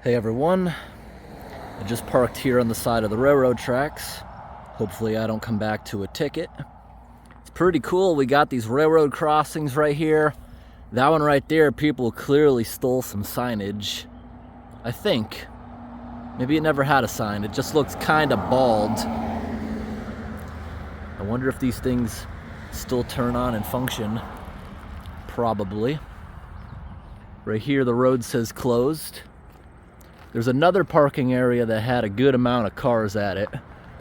Hey everyone, I just parked here on the side of the railroad tracks. Hopefully I don't come back to a ticket. It's pretty cool. We got these railroad crossings right here. That one right there, people clearly stole some signage. I think. Maybe it never had a sign. It just looks kind of bald. I wonder if these things still turn on and function. Probably. Right here the road says closed. There's another parking area that had a good amount of cars at it,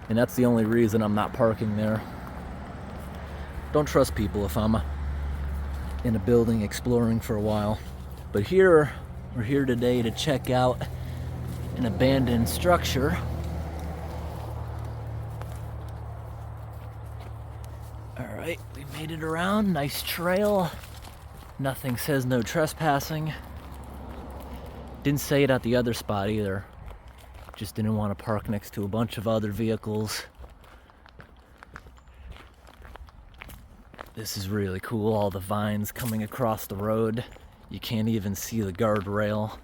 and that's the only reason I'm not parking there. Don't trust people if I'm in a building exploring for a while. But here, we're here today to check out an abandoned structure. Alright, we made it around. Nice trail. Nothing says no trespassing. Didn't say it at the other spot either. Just didn't want to park next to a bunch of other vehicles. This is really cool, all the vines coming across the road. You can't even see the guardrail.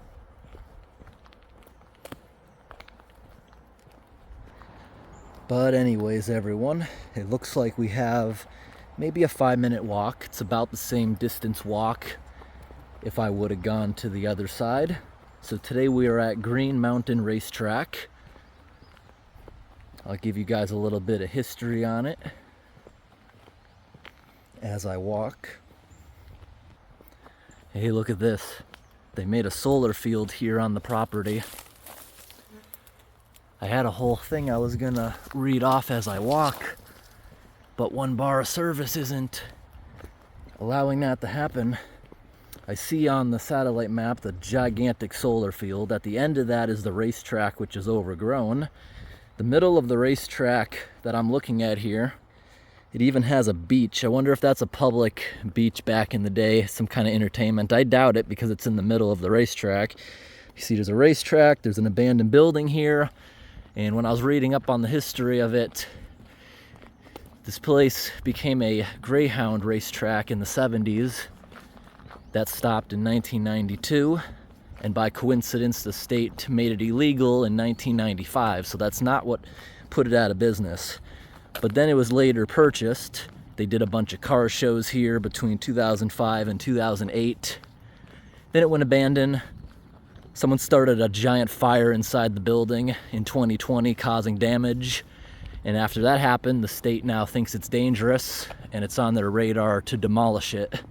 But anyways, everyone, it looks like we have maybe a 5-minute walk. It's about the same distance walk if I would have gone to the other side. So today we are at Green Mountain Racetrack. I'll give you guys a little bit of history on it as I walk. Hey, look at this. They made a solar field here on the property. I had a whole thing I was gonna read off as I walk, but one bar of service isn't allowing that to happen. I see on the satellite map the gigantic solar field. At the end of that is the racetrack, which is overgrown. The middle of the racetrack that I'm looking at here, it even has a beach. I wonder if that's a public beach back in the day, some kind of entertainment. I doubt it because it's in the middle of the racetrack. You see there's a racetrack, there's an abandoned building here, and when I was reading up on the history of it, this place became a Greyhound racetrack in the 70s. That stopped in 1992, and by coincidence the state made it illegal in 1995, so that's not what put it out of business. But then it was later purchased. They did a bunch of car shows here between 2005 and 2008. Then it went abandoned. Someone started a giant fire inside the building in 2020, causing damage. And after that happened, the state now thinks it's dangerous, and it's on their radar to demolish it.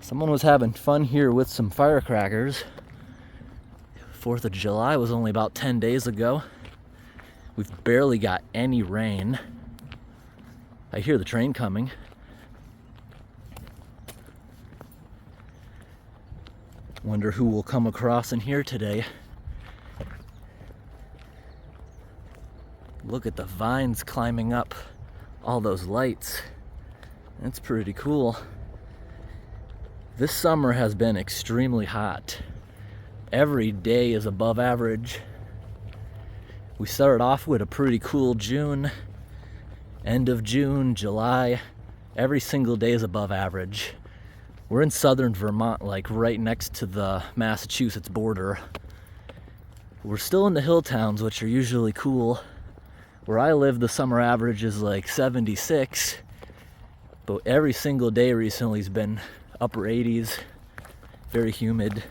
Someone was having fun here with some firecrackers. 4th of July was only about 10 days ago. We've barely got any rain. I hear the train coming. Wonder who will come across in here today. Look at the vines climbing up all those lights. That's pretty cool. This summer has been extremely hot. Every day is above average. We started off with a pretty cool June. End of June, July, every single day is above average. We're in southern Vermont, like right next to the Massachusetts border. We're still in the hill towns, which are usually cool. Where I live, the summer average is like 76, but every single day recently has been upper 80s, very humid,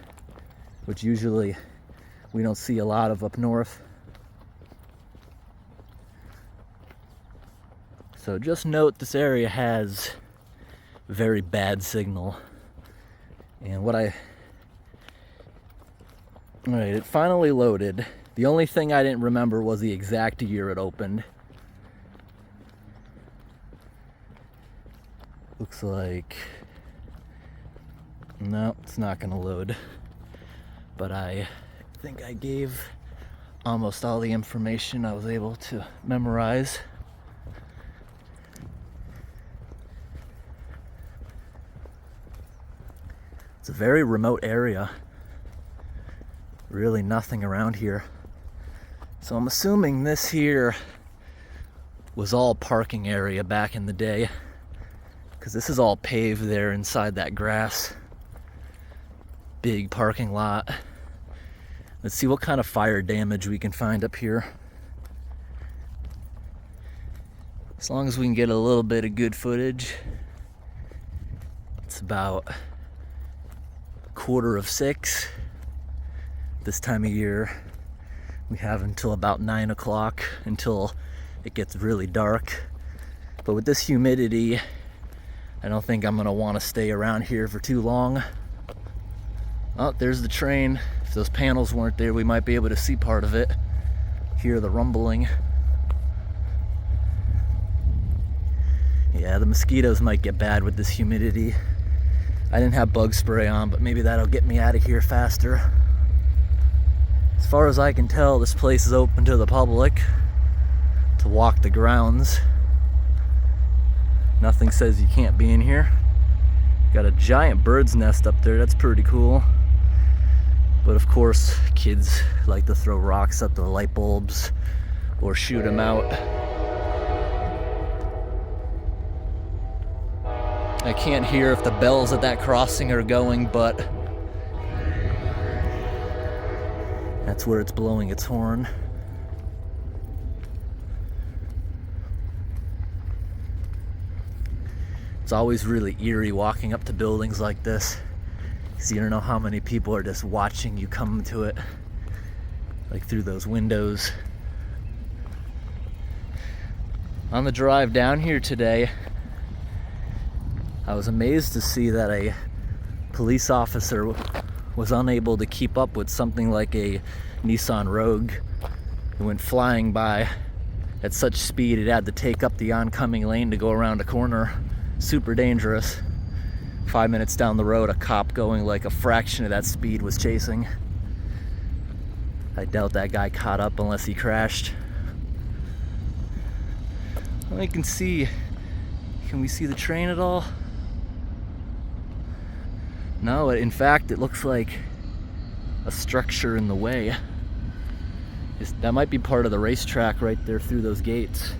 which usually we don't see a lot of up north. So just note this area has very bad signal. And alright, it finally loaded. The only thing I didn't remember was the exact year it opened. Looks like, no, it's not gonna load. But I think I gave almost all the information I was able to memorize. It's a very remote area. Really nothing around here. So I'm assuming this here was all parking area back in the day, because this is all paved there inside that grass. Big parking lot. Let's see what kind of fire damage we can find up here. As long as we can get a little bit of good footage. It's about 5:45 this time of year. We have until about 9 o'clock until it gets really dark. But with this humidity, I don't think I'm gonna want to stay around here for too long. Oh, there's the train. If those panels weren't there, we might be able to see part of it. Hear the rumbling. Yeah, the mosquitoes might get bad with this humidity. I didn't have bug spray on, but maybe that'll get me out of here faster. As far as I can tell, this place is open to the public to walk the grounds. Nothing says you can't be in here. Got a giant bird's nest up there, that's pretty cool. But of course, kids like to throw rocks at the light bulbs or shoot them out. I can't hear if the bells at that crossing are going, but that's where it's blowing its horn. It's always really eerie walking up to buildings like this, because you don't know how many people are just watching you come to it, like through those windows. On the drive down here today, I was amazed to see that a police officer was unable to keep up with something like a Nissan Rogue. It went flying by at such speed it had to take up the oncoming lane to go around a corner. Super dangerous. 5 minutes down the road, a cop going like a fraction of that speed was chasing. I doubt that guy caught up unless he crashed. I can see, can we see the train at all? No, in fact, it looks like a structure in the way. That might be part of the racetrack right there through those gates.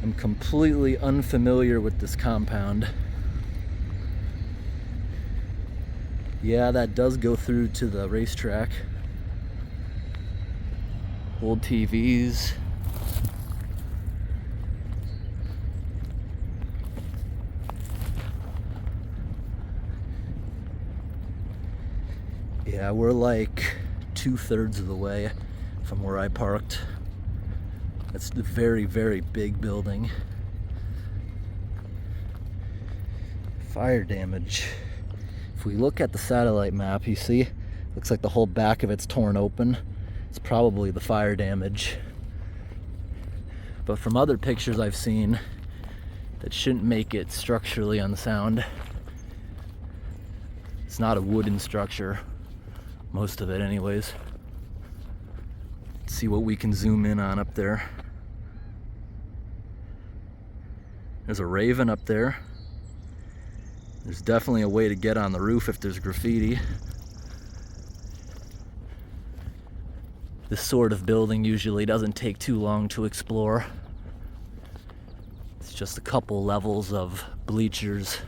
I'm completely unfamiliar with this compound. Yeah, that does go through to the racetrack. Old TVs. Yeah, we're like 2/3 of the way from where I parked. It's a very, very big building. Fire damage. If we look at the satellite map, you see, looks like the whole back of it's torn open. It's probably the fire damage. But from other pictures I've seen, that shouldn't make it structurally unsound. It's not a wooden structure. Most of it anyways. Let's see what we can zoom in on up there. There's a raven up there. There's definitely a way to get on the roof if there's graffiti. This sort of building usually doesn't take too long to explore. It's just a couple levels of bleachers.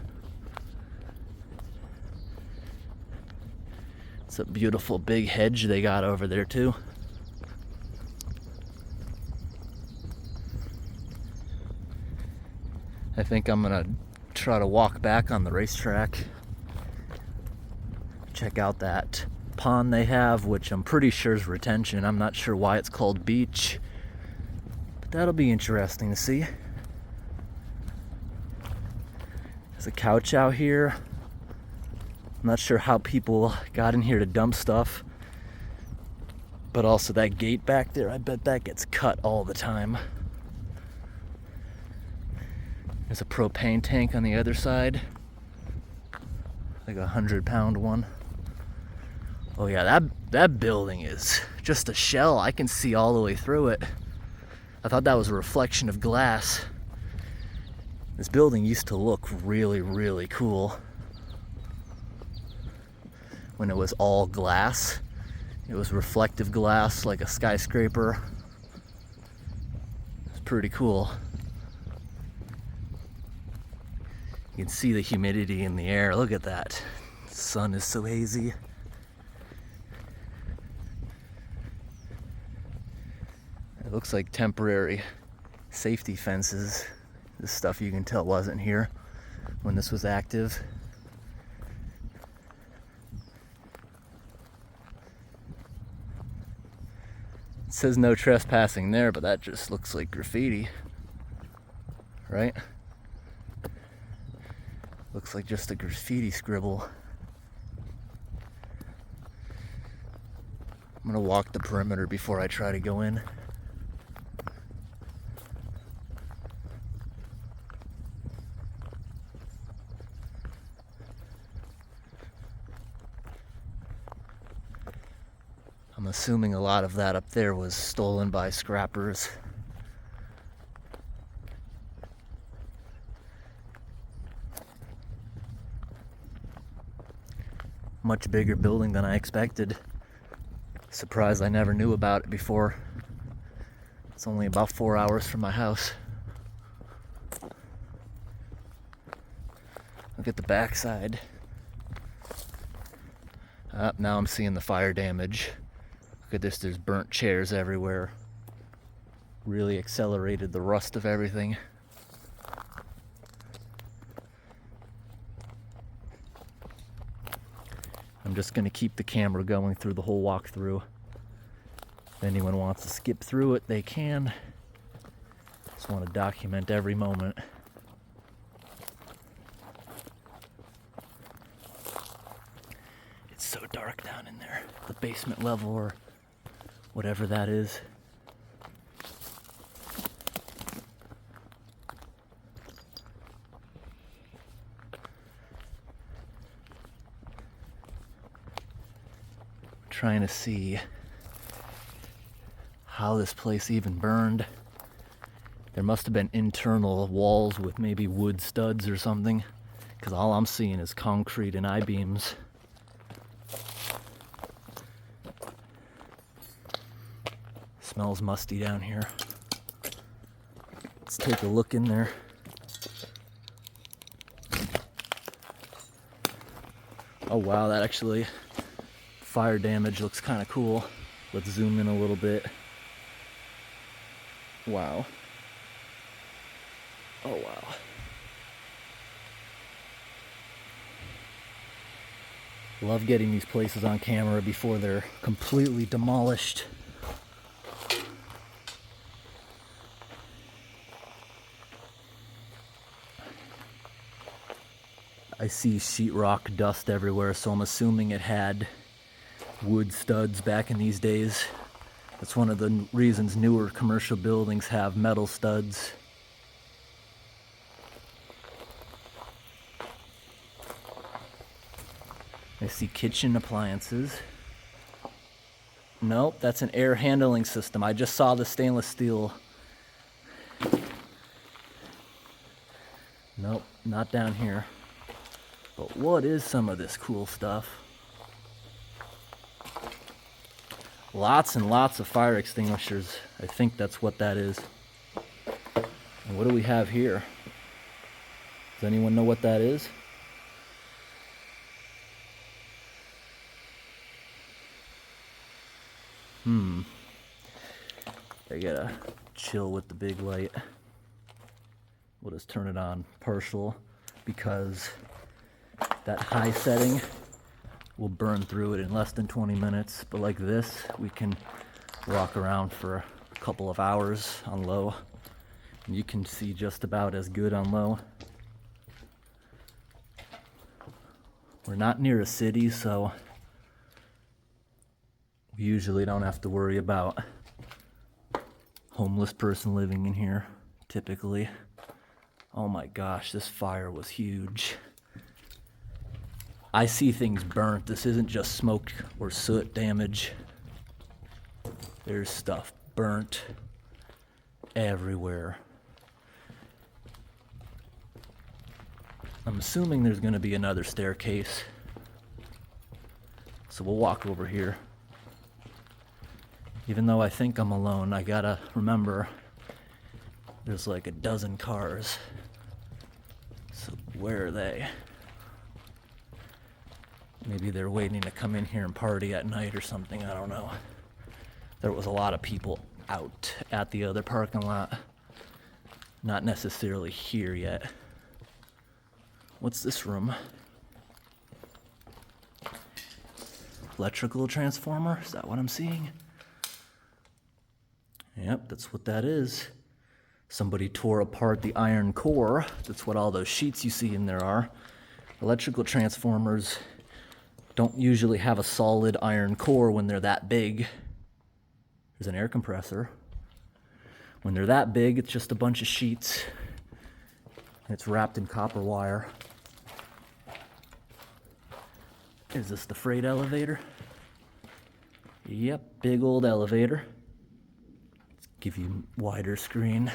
It's a beautiful big hedge they got over there too. I think I'm gonna try to walk back on the racetrack. Check out that pond they have, which I'm pretty sure is retention. I'm not sure why it's called beach, but that'll be interesting to see. There's a couch out here. I'm not sure how people got in here to dump stuff, but also that gate back there, I bet that gets cut all the time. There's a propane tank on the other side, like a 100-pound one. Oh yeah, that building is just a shell. I can see all the way through it. I thought that was a reflection of glass. This building used to look really, really cool when it was all glass. It was reflective glass like a skyscraper. It's pretty cool. You can see the humidity in the air. Look at that. The sun is so hazy. looks like temporary safety fences. This stuff you can tell wasn't here when this was active. It says no trespassing there, but that just looks like graffiti, right? Looks like just a graffiti scribble. I'm gonna walk the perimeter before I try to go in. I'm assuming a lot of that up there was stolen by scrappers. Much bigger building than I expected. Surprised I never knew about it before. It's only about 4 hours from my house. Look at the backside. Now I'm seeing the fire damage. Look at this, there's burnt chairs everywhere. Really accelerated the rust of everything. I'm just gonna keep the camera going through the whole walkthrough. If anyone wants to skip through it, they can. Just want to document every moment. It's so dark down in there. The basement level or whatever that is. Trying to see how this place even burned. There must have been internal walls with maybe wood studs or something, because all I'm seeing is concrete and I-beams. Smells musty down here. Let's take a look in there. Oh wow, that actually fire damage looks kind of cool. Let's zoom in a little bit. Wow. Oh wow. Love getting these places on camera before they're completely demolished. I see sheetrock dust everywhere, so I'm assuming it had wood studs back in these days. That's one of the reasons newer commercial buildings have metal studs. I see kitchen appliances. Nope, that's an air handling system. I just saw the stainless steel. Nope, not down here. But what is some of this cool stuff? Lots and lots of fire extinguishers. I think that's what that is. And what do we have here? Does anyone know what that is? I gotta chill with the big light. We'll just turn it on partial because that high setting will burn through it in less than 20 minutes. But like this, we can walk around for a couple of hours on low. And you can see just about as good on low. We're not near a city, so we usually don't have to worry about homeless person living in here, typically. Oh my gosh, this fire was huge. I see things burnt. This isn't just smoke or soot damage. There's stuff burnt everywhere. I'm assuming there's gonna be another staircase. So we'll walk over here. Even though I think I'm alone, I gotta remember there's like a dozen cars. So where are they? Maybe they're waiting to come in here and party at night or something, I don't know. There was a lot of people out at the other parking lot. Not necessarily here yet. What's this room? Electrical transformer? Is that what I'm seeing? Yep, that's what that is. Somebody tore apart the iron core. That's what all those sheets you see in there are. Electrical transformers don't usually have a solid iron core when they're that big. There's an air compressor. When they're that big, it's just a bunch of sheets. It's wrapped in copper wire. Is this the freight elevator? Yep, big old elevator. Let's give you wider screen.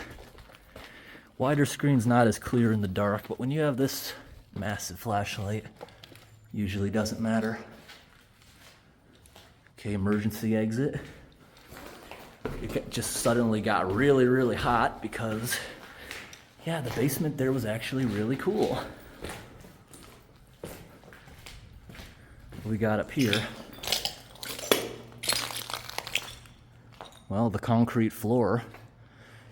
Wider screen's not as clear in the dark, but when you have this massive flashlight, usually doesn't matter. Okay, emergency exit. It just suddenly got really, really hot because, yeah, the basement there was actually really cool. What we got up here? Well, the concrete floor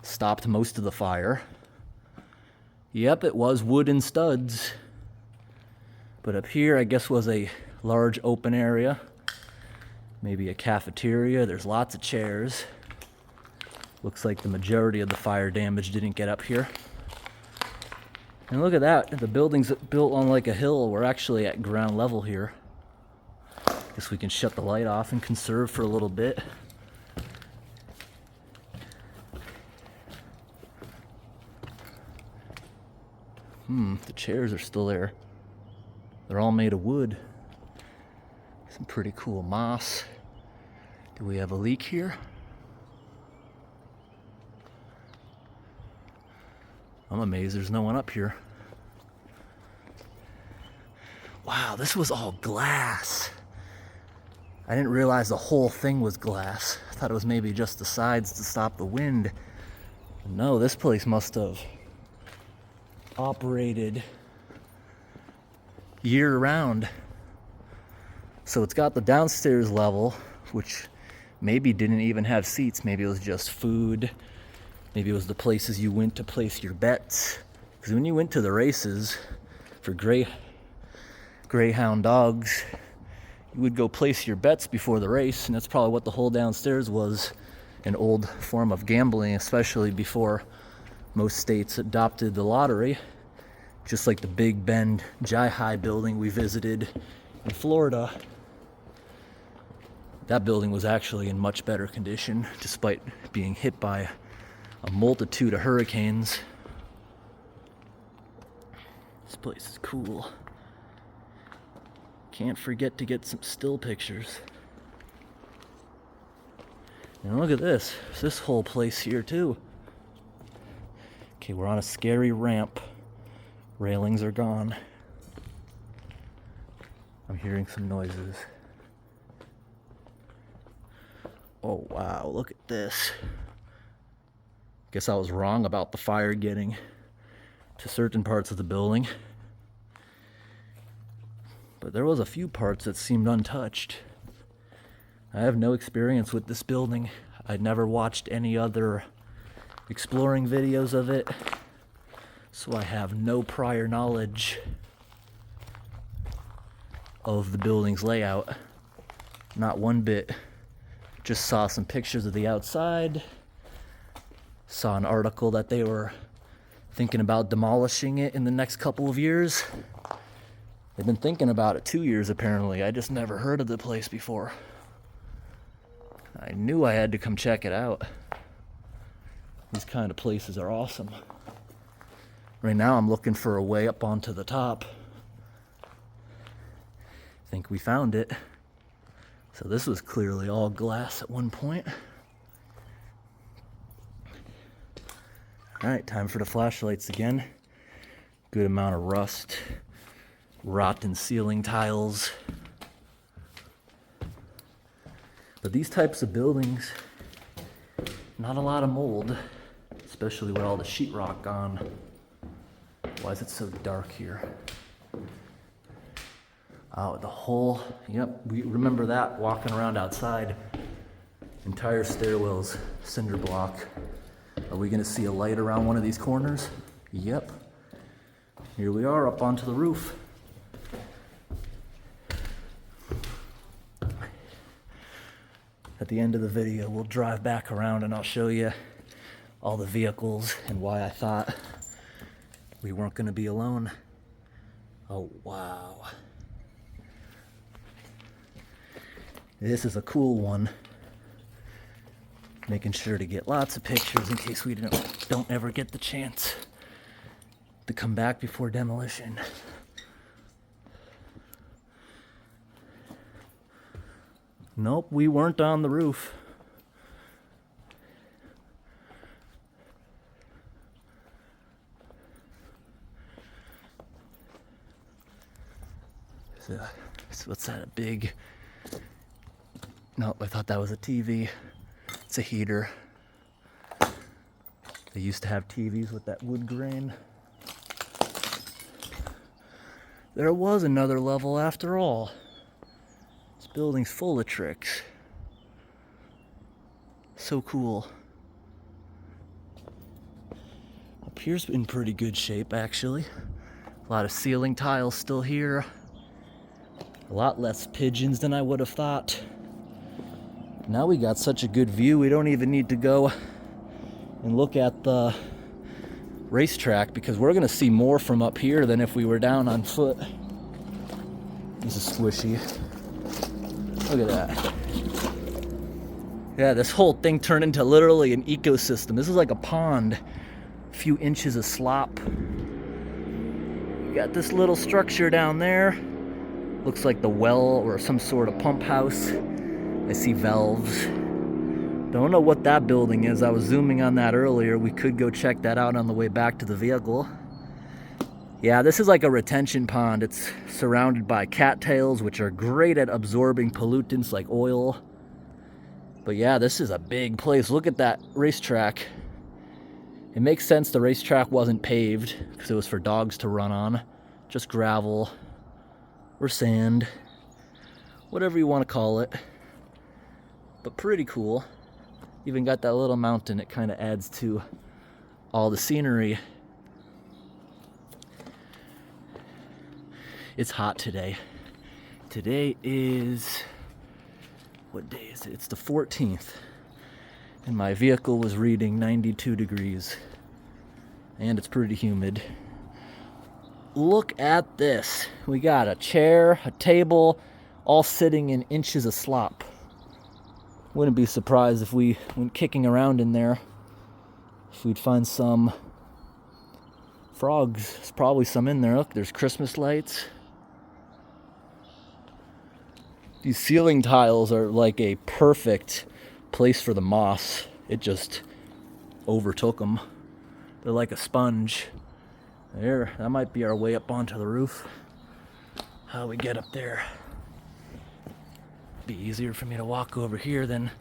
stopped most of the fire. Yep, it was wooden studs. But up here, I guess, was a large open area. Maybe a cafeteria. There's lots of chairs. Looks like the majority of the fire damage didn't get up here. And look at that. The building's built on like a hill. We're actually at ground level here. Guess we can shut the light off and conserve for a little bit. The chairs are still there. They're all made of wood. Some pretty cool moss. Do we have a leak here? I'm amazed there's no one up here. Wow, this was all glass. I didn't realize the whole thing was glass. I thought it was maybe just the sides to stop the wind. No, this place must have operated year-round. So it's got the downstairs level, which maybe didn't even have seats. Maybe it was just food. Maybe it was the places you went to place your bets. Because when you went to the races for greyhound dogs, you would go place your bets before the race, and that's probably what the whole downstairs was, an old form of gambling, especially before most states adopted the lottery. Just like the Big Bend Jai-Hi building we visited in Florida. That building was actually in much better condition, despite being hit by a multitude of hurricanes. This place is cool. Can't forget to get some still pictures. And look at this. There's this whole place here too. Okay, we're on a scary ramp. Railings are gone. I'm hearing some noises. Oh wow, look at this. Guess I was wrong about the fire getting to certain parts of the building. But there was a few parts that seemed untouched. I have no experience with this building. I'd never watched any other exploring videos of it, so I have no prior knowledge of the building's layout. Not one bit. Just saw some pictures of the outside. Saw an article that they were thinking about demolishing it in the next couple of years. They've been thinking about it 2 years apparently. I just never heard of the place before. I knew I had to come check it out. These kind of places are awesome. Right now I'm looking for a way up onto the top. I think we found it. So this was clearly all glass at one point. All right, time for the flashlights again. Good amount of rust, rotten ceiling tiles. But these types of buildings, not a lot of mold, especially with all the sheetrock gone. Why is it so dark here? Oh, the whole, yep, we remember that walking around outside. Entire stairwell's cinder block. Are we gonna see a light around one of these corners? Yep. Here we are up onto the roof. At the end of the video, we'll drive back around and I'll show you all the vehicles and why I thought we weren't gonna be alone. Oh, wow. This is a cool one. Making sure to get lots of pictures in case we don't ever get the chance to come back before demolition. Nope, we weren't on the roof. So what's that, a big... Nope, I thought that was a TV. It's a heater. They used to have TVs with that wood grain. There was another level after all. This building's full of tricks. So cool. Up here's in pretty good shape, actually. A lot of ceiling tiles still here. A lot less pigeons than I would have thought. Now we got such a good view, we don't even need to go and look at the racetrack because we're gonna see more from up here than if we were down on foot. This is squishy. Look at that. Yeah, this whole thing turned into literally an ecosystem. This is like a pond. A few inches of slop. You got this little structure down there. Looks like the well or some sort of pump house. I see valves. Don't know what that building is. I was zooming on that earlier. We could go check that out on the way back to the vehicle. Yeah, this is like a retention pond. It's surrounded by cattails, which are great at absorbing pollutants like oil. But yeah, this is a big place. Look at that racetrack. It makes sense the racetrack wasn't paved because it was for dogs to run on. Just gravel or sand, whatever you want to call it. But pretty cool. Even got that little mountain. It kind of adds to all the scenery. It's hot today. Today is, what day is it? It's the 14th. And my vehicle was reading 92 degrees. And it's pretty humid. Look at this. We got a chair, a table, all sitting in inches of slop. Wouldn't be surprised if we went kicking around in there, if we'd find some frogs. There's probably some in there. Look, there's Christmas lights. These ceiling tiles are like a perfect place for the moss. It just overtook them. They're like a sponge. There, that might be our way up onto the roof. How we get up there? Be easier for me to walk over here than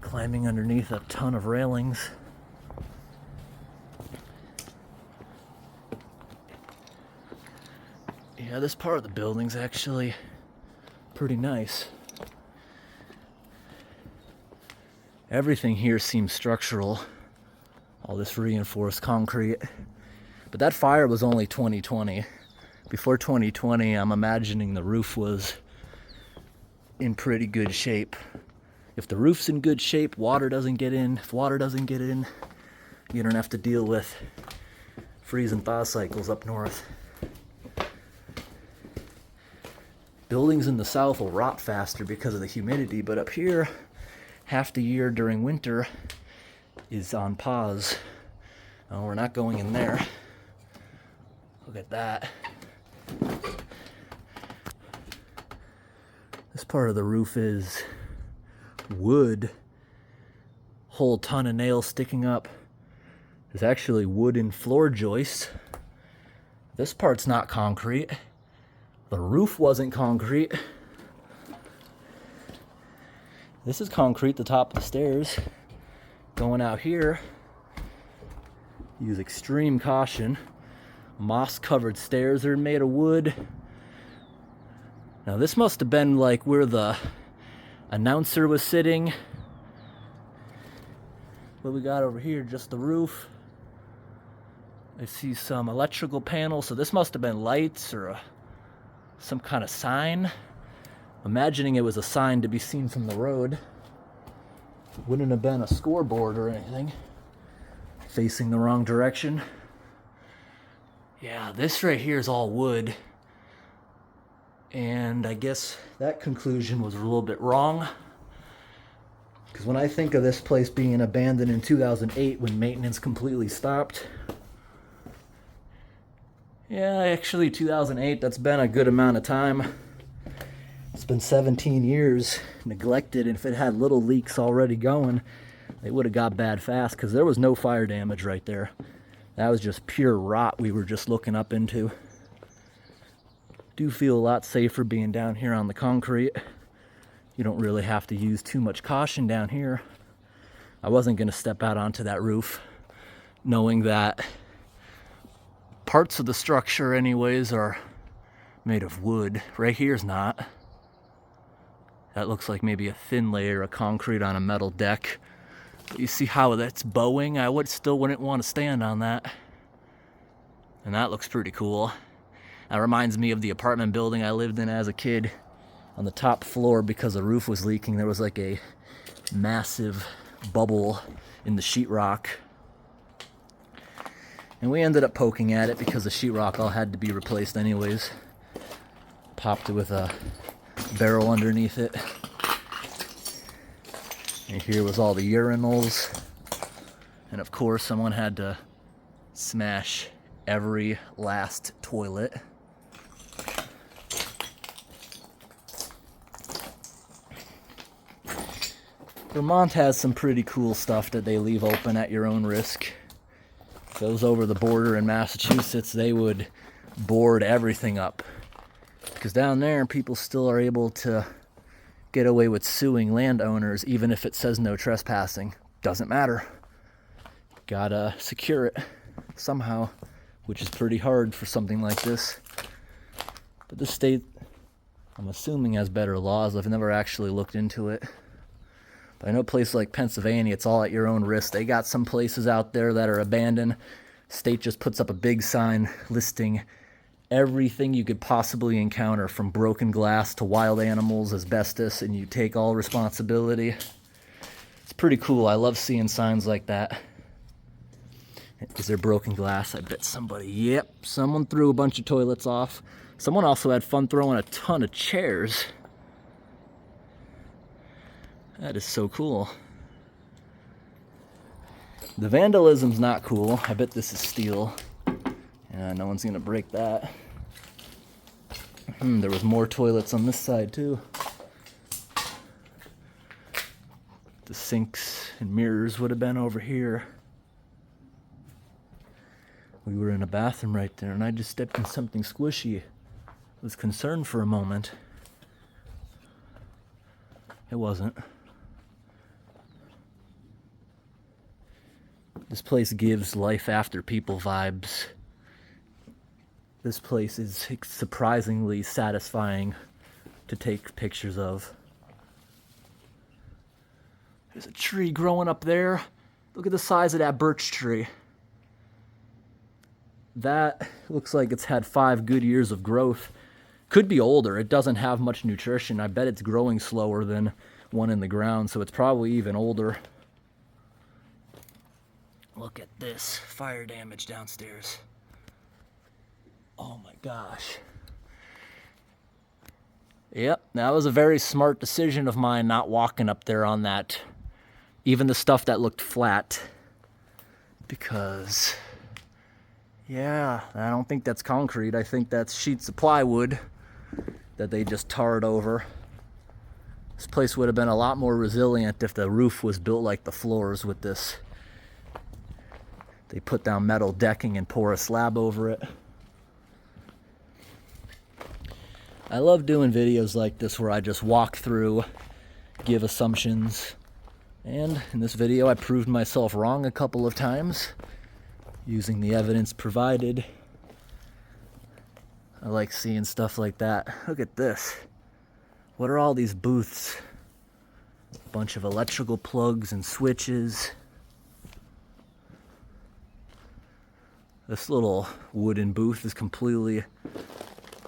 climbing underneath a ton of railings. Yeah, this part of the building's actually pretty nice. Everything here seems structural. All this reinforced concrete. But that fire was only 2020. Before 2020, I'm imagining the roof was in pretty good shape. If the roof's in good shape, water doesn't get in. If water doesn't get in, you don't have to deal with freeze and thaw cycles up north. Buildings in the south will rot faster because of the humidity, but up here, half the year during winter is on pause. Oh, we're not going in there. Look at that. This part of the roof is wood. Whole ton of nails sticking up. There's actually wooden floor joists. This part's not concrete. The roof wasn't concrete. This is concrete, the top of the stairs. Going out here, use extreme caution. Moss-covered stairs are made of wood. Now this must have been like where the announcer was sitting What we got over here, just the roof. I see some electrical panels, so this must have been lights or some kind of sign. Imagining it was a sign to be seen from the road. Wouldn't have been a scoreboard or anything. Facing the wrong direction. Yeah, this right here is all wood. And I guess that conclusion was a little bit wrong. Because when I think of this place being abandoned in 2008 when maintenance completely stopped. Yeah, actually 2008, that's been a good amount of time. It's been 17 years neglected, and if it had little leaks already going, they would have got bad fast because there was no fire damage right there. That was just pure rot we were just looking up into. Do feel a lot safer being down here on the concrete. You don't really have to use too much caution down here. I wasn't going to step out onto that roof knowing that parts of the structure anyways are made of wood. Right here's not. That looks like maybe a thin layer of concrete on a metal deck. You see how that's bowing? I wouldn't want to stand on that. And that looks pretty cool. That reminds me of the apartment building I lived in as a kid. On the top floor, because the roof was leaking, there was like a massive bubble in the sheetrock. And we ended up poking at it because the sheetrock all had to be replaced anyways. Popped it with a barrel underneath it. And here was all the urinals. And of course, someone had to smash every last toilet. Vermont has some pretty cool stuff that they leave open at your own risk. If it was over the border in Massachusetts, they would board everything up. Because down there, people still are able to get away with suing landowners, even if it says no trespassing. Doesn't matter. Gotta secure it somehow, which is pretty hard for something like this. But the state, I'm assuming, has better laws. I've never actually looked into it. But I know places like Pennsylvania, it's all at your own risk. They got some places out there that are abandoned. State just puts up a big sign listing everything you could possibly encounter, from broken glass to wild animals, asbestos, and you take all responsibility. It's pretty cool. I love seeing signs like that. Is there broken glass? I bet somebody, yep, someone threw a bunch of toilets off. Someone also had fun throwing a ton of chairs. That is so cool. The vandalism's not cool. I bet this is steel. Yeah, no one's gonna break that. There was more toilets on this side too. The sinks and mirrors would have been over here. We were in a bathroom right there, and I just stepped in something squishy. I was concerned for a moment. It wasn't. This place gives life after people vibes. This place is surprisingly satisfying to take pictures of. There's a tree growing up there. Look at the size of that birch tree. That looks like it's had 5 good years of growth. Could be older. It doesn't have much nutrition. I bet it's growing slower than one in the ground, so it's probably even older. Look at this fire damage downstairs. Oh my gosh. Yep, that was a very smart decision of mine not walking up there on that. Even the stuff that looked flat. Because, yeah, I don't think that's concrete. I think that's sheets of plywood that they just tarred over. This place would have been a lot more resilient if the roof was built like the floors with this. They put down metal decking and pour a slab over it. I love doing videos like this where I just walk through, give assumptions, and in this video I proved myself wrong a couple of times using the evidence provided. I like seeing stuff like that. Look at this. What are all these booths? A bunch of electrical plugs and switches. This little wooden booth is completely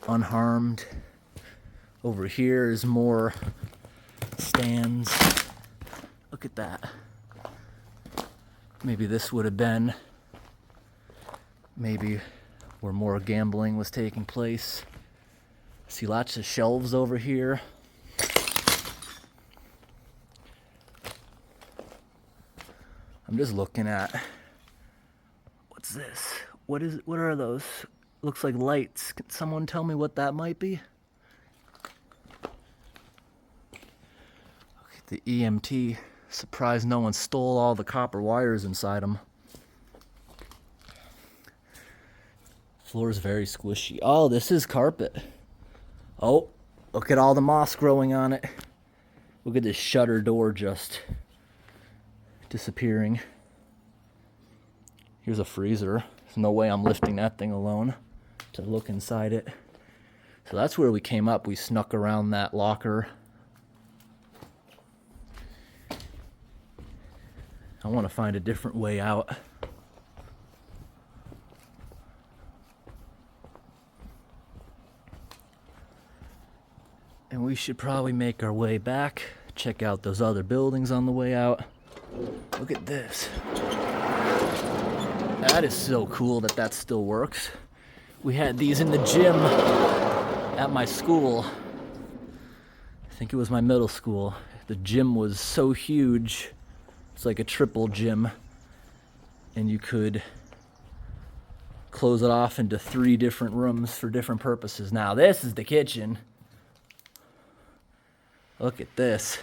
unharmed. Over here is more stands. Look at that. Maybe this would have been maybe where more gambling was taking place. See lots of shelves over here. I'm just looking at, what's this? What are those? Looks like lights. Can someone tell me what that might be? Look at the EMT. Surprised no one stole all the copper wires inside them. Floor's very squishy. Oh, this is carpet. Oh, look at all the moss growing on it. Look at this shutter door just disappearing. Here's a freezer. There's no way I'm lifting that thing alone to look inside it. So that's where we came up. We snuck around that locker. I want to find a different way out. And we should probably make our way back, check out those other buildings on the way out. Look at this. That is so cool that that still works. We had these in the gym at my school. I think it was my middle school. The gym was so huge. It's like a triple gym. And you could close it off into 3 different rooms for different purposes. Now this is the kitchen. Look at this.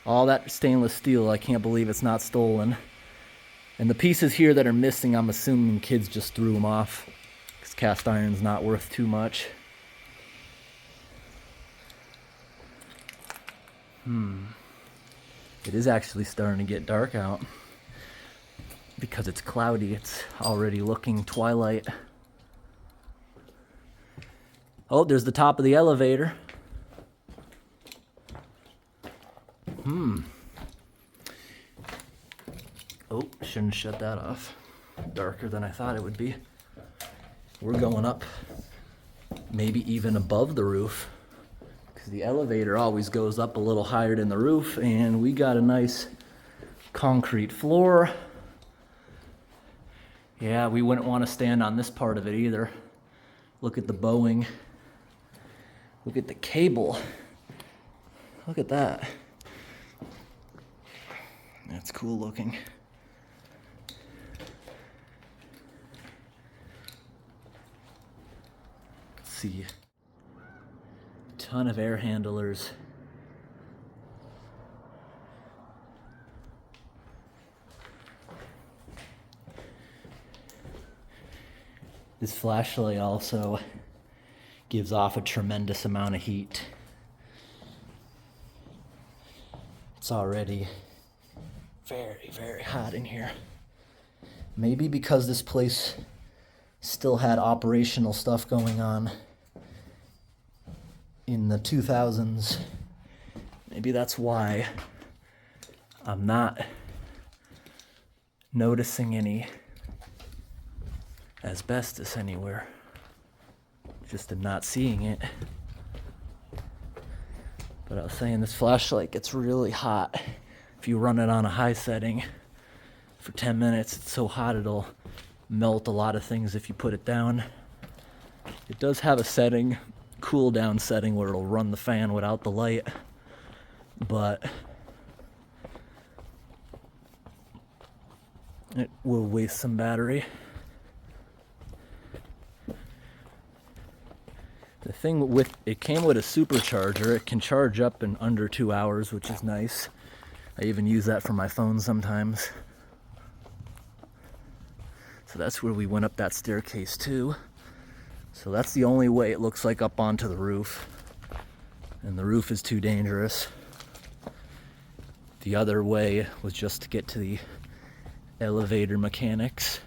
All that stainless steel, I can't believe it's not stolen. And the pieces here that are missing, I'm assuming kids just threw them off, because cast iron's not worth too much. It is actually starting to get dark out. Because it's cloudy, it's already looking twilight. Oh, there's the top of the elevator. Oh, shouldn't shut that off. Darker than I thought it would be. We're going up, maybe even above the roof, because the elevator always goes up a little higher than the roof, and we got a nice concrete floor. Yeah, we wouldn't want to stand on this part of it either. Look at the bowing. Look at the cable. Look at that. That's cool looking. Let's see. Ton of air handlers. This flashlight also gives off a tremendous amount of heat. It's already very, very hot in here. Maybe because this place still had operational stuff going on in the 2000s. Maybe that's why I'm not noticing any asbestos anywhere. Just am not seeing it. But I was saying, this flashlight gets really hot. If you run it on a high setting for 10 minutes, it's so hot it'll melt a lot of things if you put it down. It does have a setting, cool down setting, where it'll run the fan without the light, but it will waste some battery. The thing with it came with a supercharger. It can charge up in under 2 hours, which is nice. I even use that for my phone sometimes. So that's where we went up that staircase too. So that's the only way it looks like up onto the roof. And the roof is too dangerous. The other way was just to get to the elevator mechanics.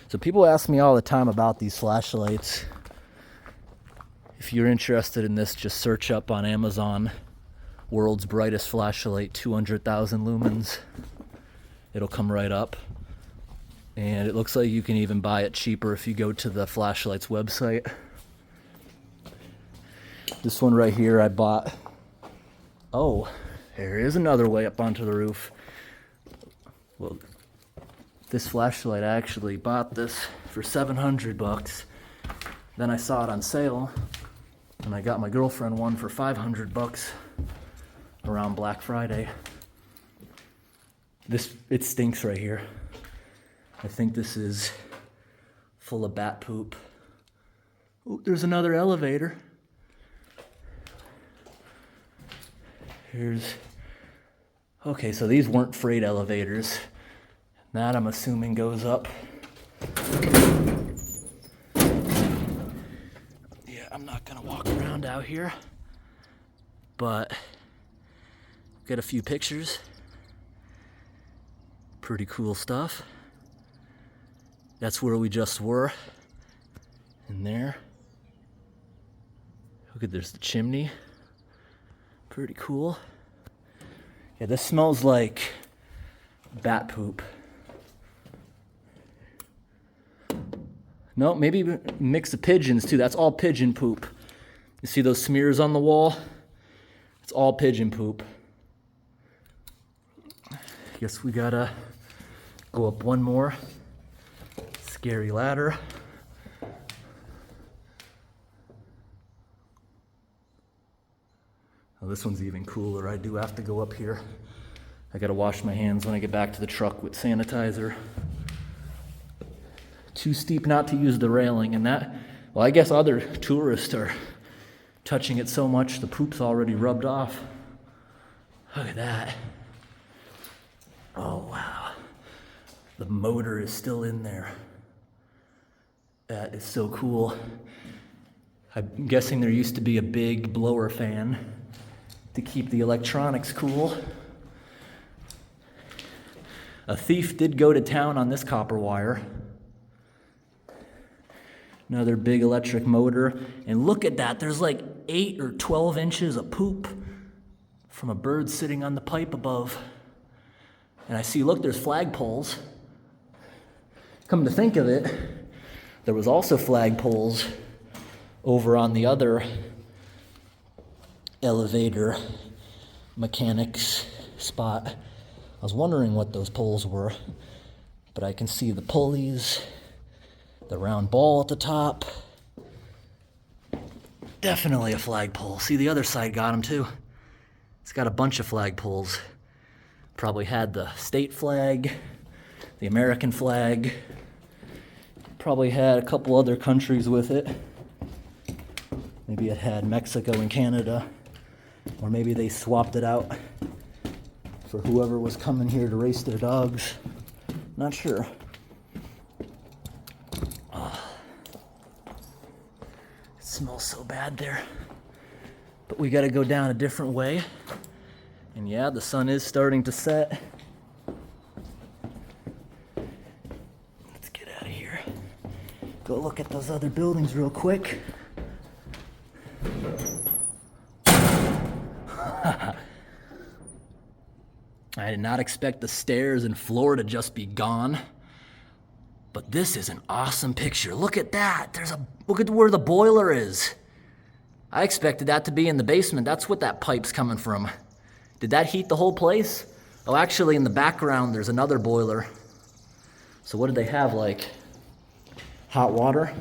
So people ask me all the time about these flashlights. If you're interested in this, just search up on Amazon, world's brightest flashlight, 200,000 lumens. It'll come right up. And it looks like you can even buy it cheaper if you go to the flashlight's website. This one right here I bought. Oh, there is another way up onto the roof. Well, this flashlight, I actually bought this for $700. Then I saw it on sale, and I got my girlfriend one for $500 around Black Friday. It stinks right here. I think this is full of bat poop. Ooh, there's another elevator. Okay, so these weren't freight elevators. That, I'm assuming, goes up. Yeah, I'm not gonna walk around out here, but get a few pictures. Pretty cool stuff. That's where we just were, in there. Look at, there's the chimney. Pretty cool. Yeah, this smells like bat poop. No, maybe a mix of pigeons too. That's all pigeon poop. You see those smears on the wall? It's all pigeon poop. Guess we gotta go up one more scary ladder. Oh, this one's even cooler. I do have to go up here. I gotta wash my hands when I get back to the truck with sanitizer. Too steep not to use the railing, and that, well, I guess other tourists are touching it so much the poop's already rubbed off. Look at that. Oh, wow. The motor is still in there. That is so cool. I'm guessing there used to be a big blower fan to keep the electronics cool. A thief did go to town on this copper wire. Another big electric motor. And look at that, there's like 8 or 12 inches of poop from a bird sitting on the pipe above. And I see, look, there's flagpoles. Come to think of it, there was also flagpoles over on the other elevator mechanics spot. I was wondering what those poles were, but I can see the pulleys, the round ball at the top. Definitely a flagpole. See, the other side got them too. It's got a bunch of flagpoles. Probably had the state flag, the American flag. Probably had a couple other countries with it. Maybe it had Mexico and Canada. Or maybe they swapped it out for whoever was coming here to race their dogs. Not sure. Oh, it smells so bad there. But we gotta go down a different way. And yeah, the sun is starting to set. Let's get out of here. Go look at those other buildings real quick. I did not expect the stairs and floor to just be gone. But this is an awesome picture. Look at that. Look at where the boiler is. I expected that to be in the basement. That's what that pipe's coming from. Did that heat the whole place? Oh, actually, in the background, there's another boiler. So what did they have, like hot water?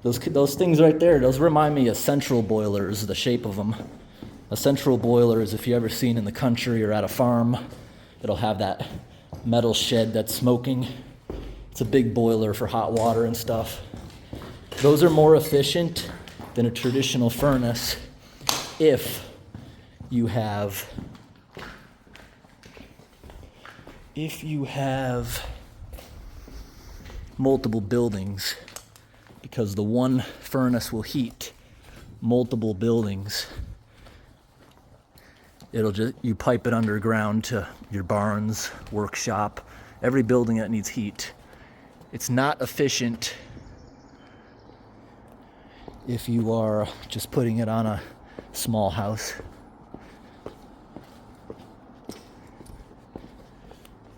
Those things right there, those remind me of central boilers, the shape of them. A central boiler is, if you ever seen in the country or at a farm, it'll have that metal shed that's smoking. It's a big boiler for hot water and stuff. Those are more efficient than a traditional furnace if you have multiple buildings, because the one furnace will heat multiple buildings. You pipe it underground to your barns, workshop, every building that needs heat. It's not efficient if you are just putting it on a small house.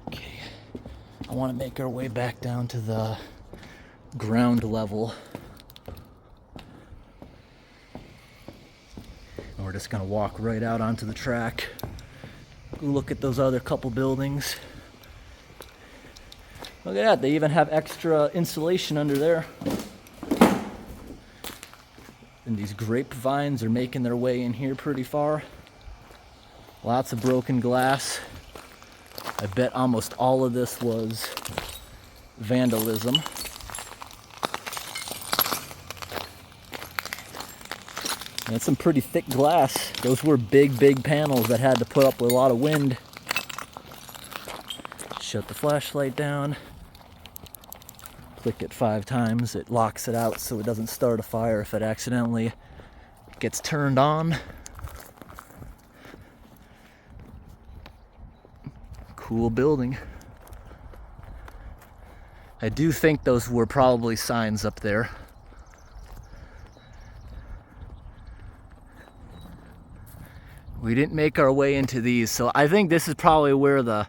Okay. I want to make our way back down to the ground level. And we're just going to walk right out onto the track. Look at those other couple buildings. Look at that, they even have extra insulation under there. And these grapevines are making their way in here pretty far. Lots of broken glass. I bet almost all of this was vandalism. And it's some pretty thick glass. Those were big panels that had to put up with a lot of wind. Shut the flashlight down. Click it 5 times. It locks it out so it doesn't start a fire if it accidentally gets turned on. Cool building. I do think those were probably signs up there. We didn't make our way into these, so I think this is probably where the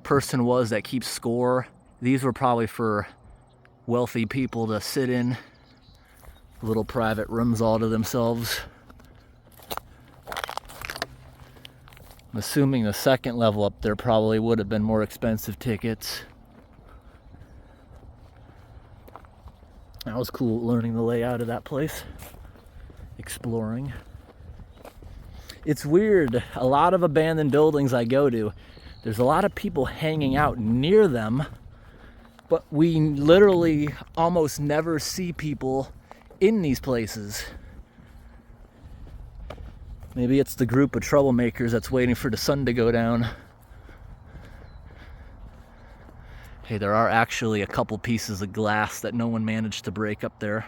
person was that keeps score. These were probably for wealthy people to sit in. Little private rooms all to themselves. I'm assuming the second level up there probably would have been more expensive tickets. That was cool, learning the layout of that place. Exploring. It's weird, a lot of abandoned buildings I go to, there's a lot of people hanging out near them, but we literally almost never see people in these places. Maybe it's the group of troublemakers that's waiting for the sun to go down. Hey, there are actually a couple pieces of glass that no one managed to break up there.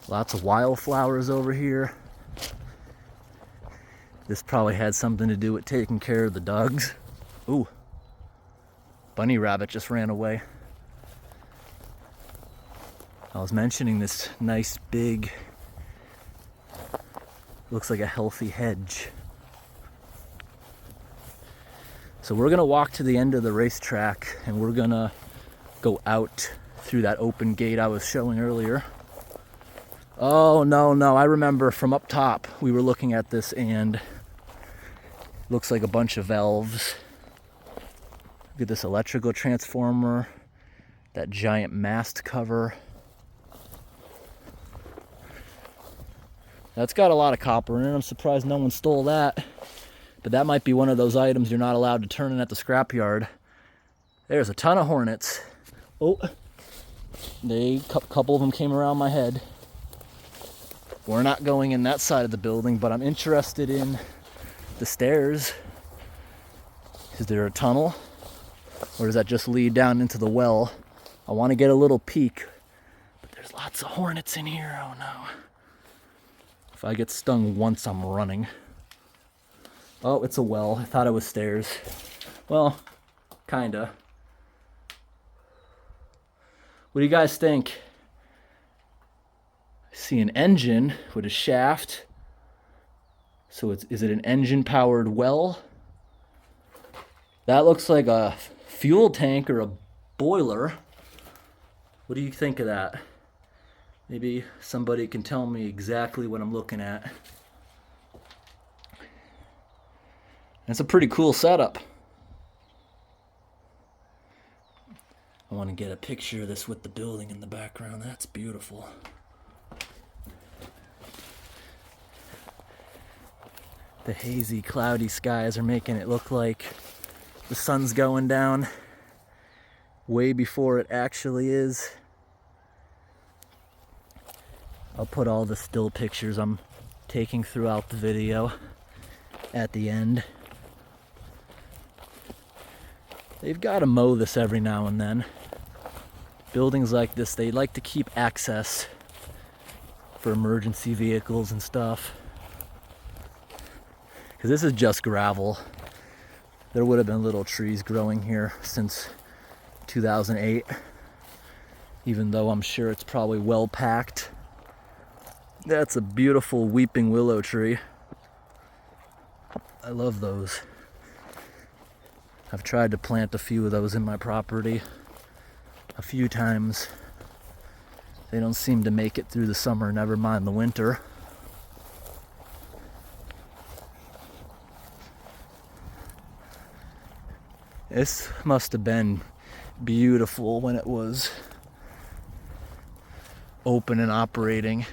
Lots of wildflowers over here. This probably had something to do with taking care of the dogs. Ooh, bunny rabbit just ran away. I was mentioning this nice big, looks like a healthy hedge. So we're gonna walk to the end of the racetrack and we're gonna go out through that open gate I was showing earlier. Oh, no, I remember from up top, we were looking at this and looks like a bunch of valves. Look at this electrical transformer, that giant mast cover. That's got a lot of copper in it. I'm surprised no one stole that. But that might be one of those items you're not allowed to turn in at the scrapyard. There's a ton of hornets. Oh, a couple of them came around my head. We're not going in that side of the building, but I'm interested in the stairs. Is there a tunnel? Or does that just lead down into the well? I want to get a little peek. But there's lots of hornets in here. Oh no. If I get stung once, I'm running. Oh, it's a well. I thought it was stairs. Well, kinda. What do you guys think? I see an engine with a shaft. So is it an engine-powered well? That looks like a fuel tank or a boiler. What do you think of that? Maybe somebody can tell me exactly what I'm looking at. It's a pretty cool setup. I want to get a picture of this with the building in the background. That's beautiful. The hazy, cloudy skies are making it look like the sun's going down way before it actually is. I'll put all the still pictures I'm taking throughout the video at the end. They've got to mow this every now and then. Buildings like this, they like to keep access for emergency vehicles and stuff. Because this is just gravel. There would have been little trees growing here since 2008. Even though I'm sure it's probably well packed. That's a beautiful weeping willow tree. I love those. I've tried to plant a few of those in my property a few times. They don't seem to make it through the summer, never mind the winter. This must have been beautiful when it was open and operating.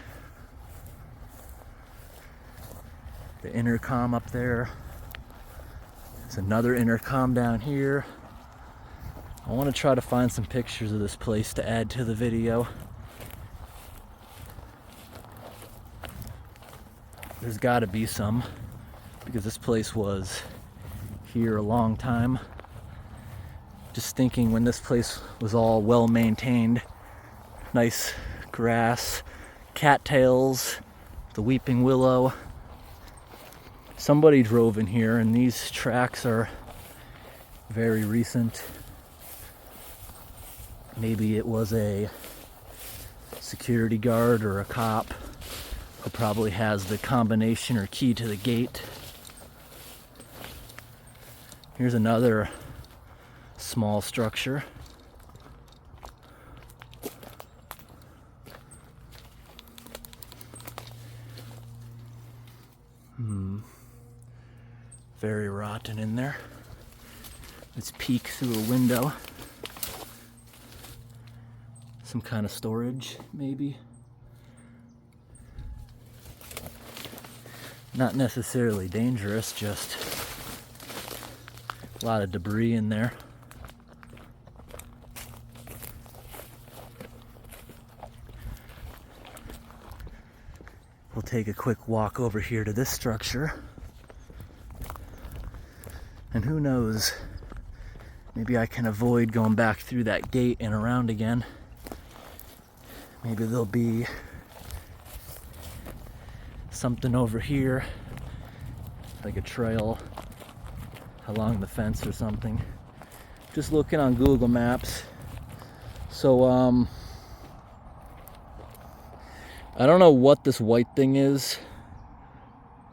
The intercom up there. There's another intercom down here. I want to try to find some pictures of this place to add to the video. There's got to be some, because this place was here a long time. Just thinking when this place was all well maintained, nice grass, cattails, the weeping willow. Somebody drove in here, and these tracks are very recent. Maybe it was a security guard or a cop who probably has the combination or key to the gate. Here's another small structure. Very rotten in there. Let's peek through a window. Some kind of storage, maybe. Not necessarily dangerous, just a lot of debris in there. We'll take a quick walk over here to this structure. And who knows, maybe I can avoid going back through that gate and around again. Maybe there'll be something over here, like a trail along the fence or something. Just looking on Google Maps. So, I don't know what this white thing is.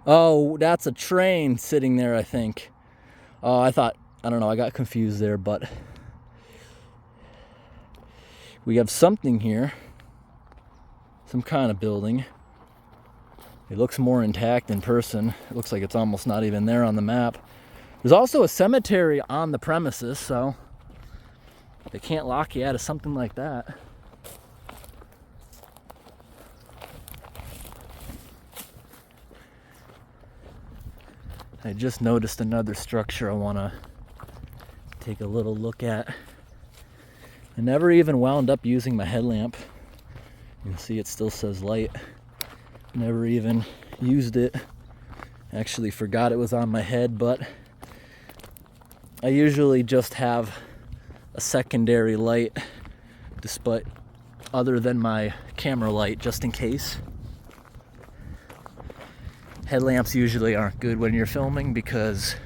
Oh, that's a train sitting there, I think. Oh, I don't know, I got confused there, but we have something here. Some kind of building. It looks more intact in person. It looks like it's almost not even there on the map. There's also a cemetery on the premises, so they can't lock you out of something like that. I just noticed another structure I want to take a little look at. I never even wound up using my headlamp. You can see it still says light. Never even used it. Actually forgot it was on my head, but I usually just have a secondary light despite other than my camera light, just in case. Headlamps usually aren't good when you're filming because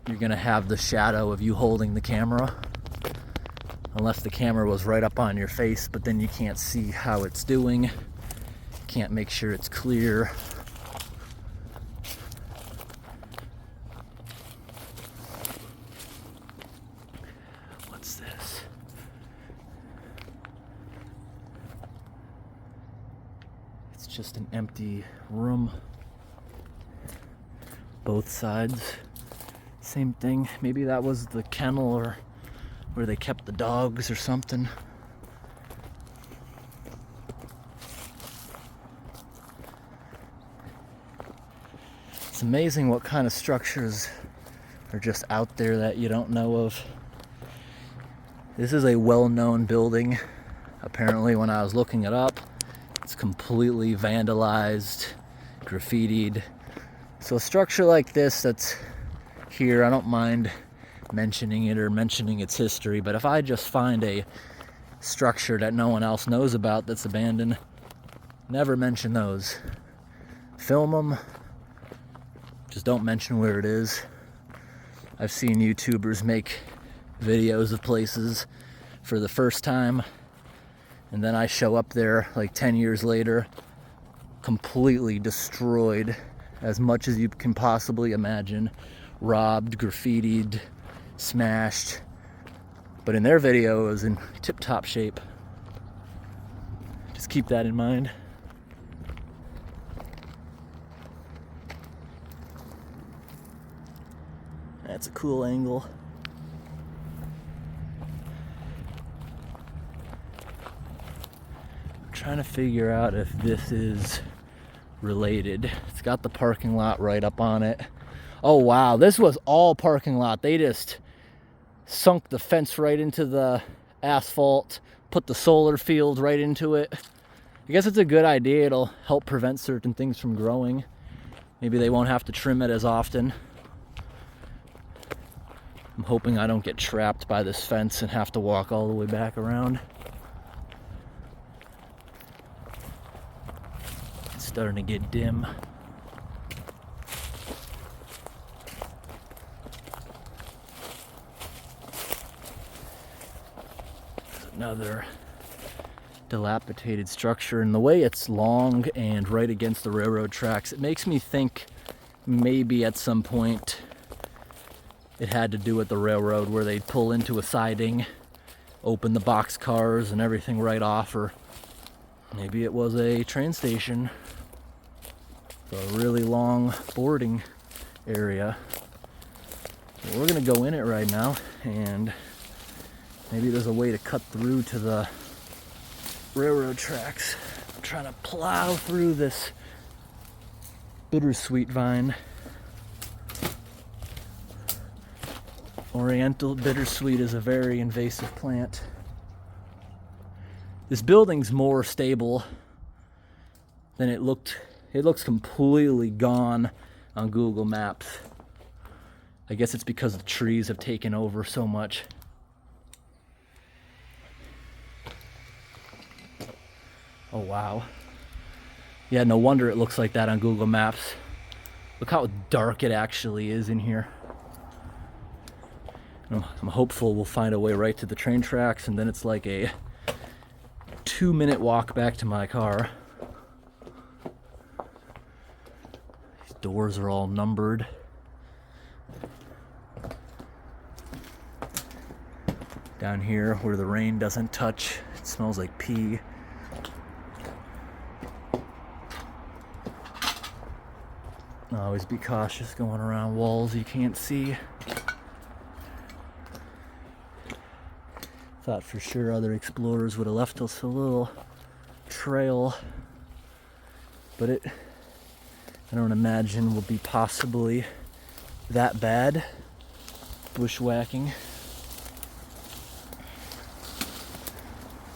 you're gonna have the shadow of you holding the camera, unless the camera was right up on your face, but then you can't see how it's doing, can't make sure it's clear. What's this? It's just an empty room. Both sides, same thing. Maybe that was the kennel or where they kept the dogs or something. It's amazing what kind of structures are just out there that you don't know of. This is a well-known building. Apparently, when I was looking it up, it's completely vandalized, graffitied. So a structure like this that's here, I don't mind mentioning it or mentioning its history, but if I just find a structure that no one else knows about that's abandoned, never mention those. Film them, just don't mention where it is. I've seen YouTubers make videos of places for the first time, and then I show up there like 10 years later, completely destroyed, as much as you can possibly imagine. Robbed, graffitied, smashed. But in their video, it was in tip-top shape. Just keep that in mind. That's a cool angle. I'm trying to figure out if this is related. It's got the parking lot right up on it. Oh wow, this was all parking lot. They just sunk the fence right into the asphalt, put the solar field right into it. I guess it's a good idea. It'll help prevent certain things from growing. Maybe they won't have to trim it as often. I'm hoping I don't get trapped by this fence and have to walk all the way back around. It's starting to get dim. There's another dilapidated structure, and the way it's long and right against the railroad tracks, it makes me think maybe at some point it had to do with the railroad, where they'd pull into a siding, open the box cars and everything right off, or maybe it was a train station. It's a really long boarding area. We're gonna go in it right now, and maybe there's a way to cut through to the railroad tracks. I'm trying to plow through this bittersweet vine. Oriental bittersweet is a very invasive plant. This building's more stable than it looked. It looks completely gone on Google Maps. I guess it's because the trees have taken over so much. Oh wow. Yeah, no wonder it looks like that on Google Maps. Look how dark it actually is in here. I'm hopeful we'll find a way right to the train tracks, and then it's like a 2-minute walk back to my car. These doors are all numbered. Down here where the rain doesn't touch, it smells like pee. Always be cautious going around walls you can't see. Thought for sure other explorers would have left us a little trail, but I don't imagine will be possibly that bad. Bushwhacking.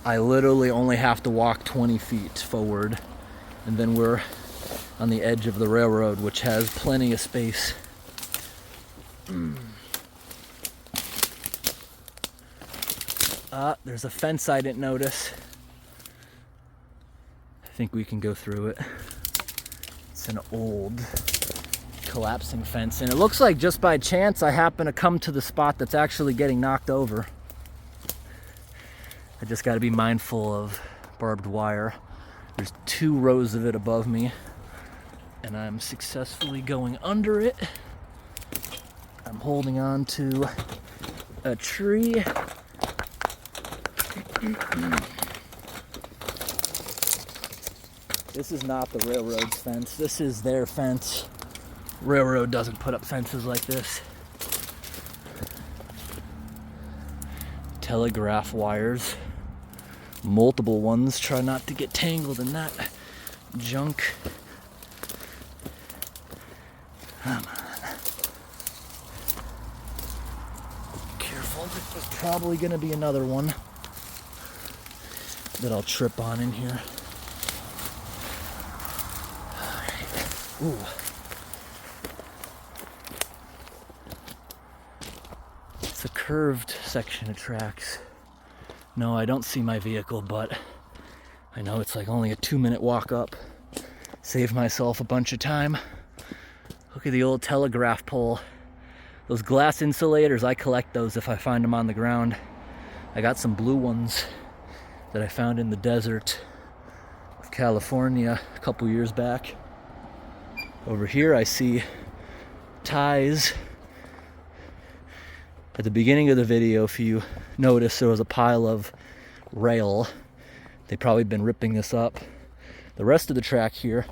I literally only have to walk 20 feet forward, and then we're on the edge of the railroad, which has plenty of space. There's a fence I didn't notice. I think we can go through it. It's an old collapsing fence, and it looks like just by chance I happen to come to the spot that's actually getting knocked over. I just got to be mindful of barbed wire. There's 2 rows of it above me, and I'm successfully going under it. I'm holding on to a tree. This is not the railroad's fence. This is their fence. Railroad doesn't put up fences like this. Telegraph wires. Multiple ones. Try not to get tangled in that junk. Come on. Careful, there's probably gonna be another one that I'll trip on in here. Ooh. It's a curved section of tracks. No, I don't see my vehicle, but I know it's like only a 2-minute walk up. Save myself a bunch of time. Look at the old telegraph pole. Those glass insulators, I collect those if I find them on the ground. I got some blue ones that I found in the desert of California a couple years back. Over here I see ties. At the beginning of the video, if you notice, there was a pile of rail. They've probably been ripping this up. The rest of the track here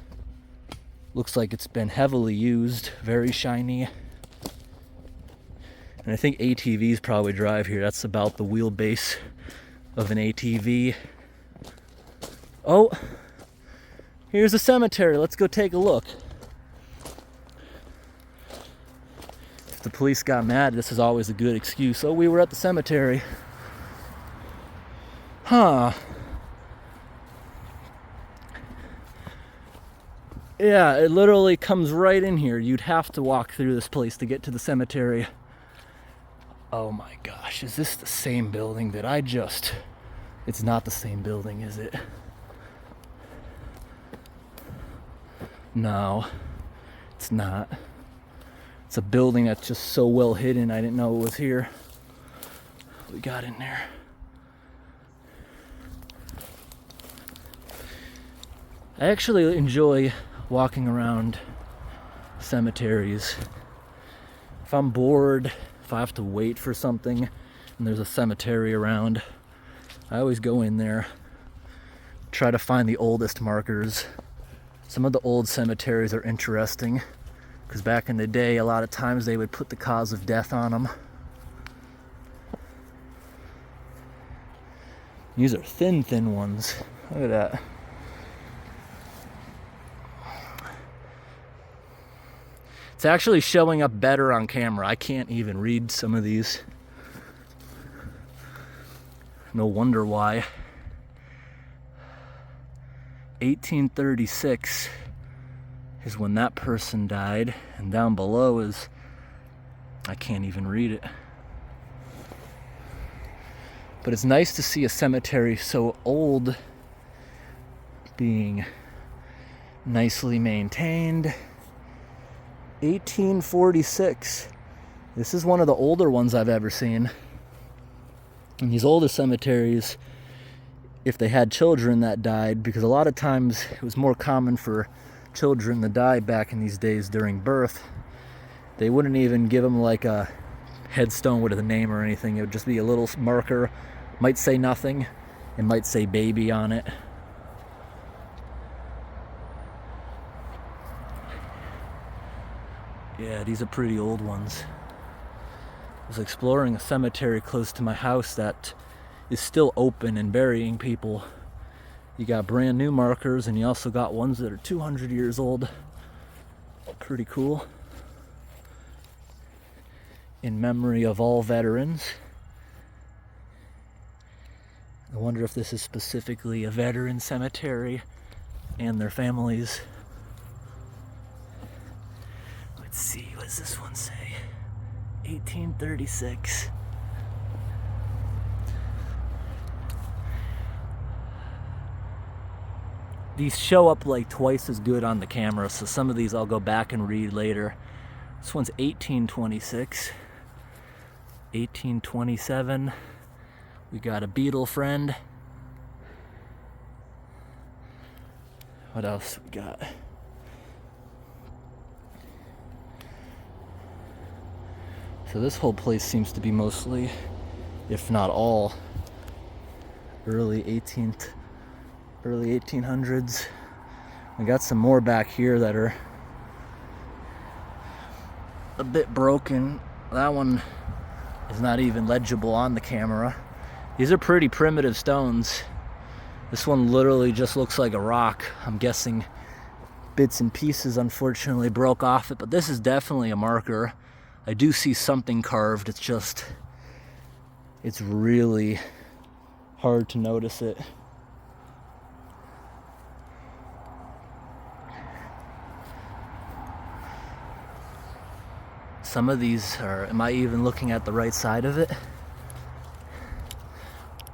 looks like it's been heavily used, very shiny. And I think ATVs probably drive here. That's about the wheelbase of an ATV. Oh, here's a cemetery. Let's go take a look. If the police got mad, this is always a good excuse. Oh, we were at the cemetery. Huh. Yeah, it literally comes right in here. You'd have to walk through this place to get to the cemetery. Oh my gosh, is this the same building that I just... It's not the same building, is it? No, it's not. It's a building that's just so well hidden, I didn't know it was here. What we got in there? I actually enjoy walking around cemeteries. If I'm bored, if I have to wait for something and there's a cemetery around, I always go in there, try to find the oldest markers. Some of the old cemeteries are interesting because back in the day, a lot of times they would put the cause of death on them. These are thin ones. Look at that. It's actually showing up better on camera. I can't even read some of these. No wonder why. 1836 is when that person died, and down below is, I can't even read it. But it's nice to see a cemetery so old being nicely maintained. 1846. This is one of the older ones I've ever seen. And these older cemeteries, if they had children that died, because a lot of times it was more common for children to die back in these days during birth, they wouldn't even give them like a headstone with a name or anything. It would just be a little marker. Might say nothing. It might say baby on it. Yeah, these are pretty old ones. I was exploring a cemetery close to my house that is still open and burying people. You got brand new markers, and you also got ones that are 200 years old. Pretty cool. In memory of all veterans. I wonder if this is specifically a veteran cemetery and their families. Let's see, what does this one say? 1836. These show up like twice as good on the camera, so some of these I'll go back and read later. This one's 1826. 1827. We got a beetle friend. What else we got? So this whole place seems to be mostly, if not all, early 1800s. We got some more back here that are a bit broken. That one is not even legible on the camera. These are pretty primitive stones. This one literally just looks like a rock. I'm guessing bits and pieces unfortunately broke off it, but this is definitely a marker. I do see something carved. It's really hard to notice it. Some of these are, am I even looking at the right side of it?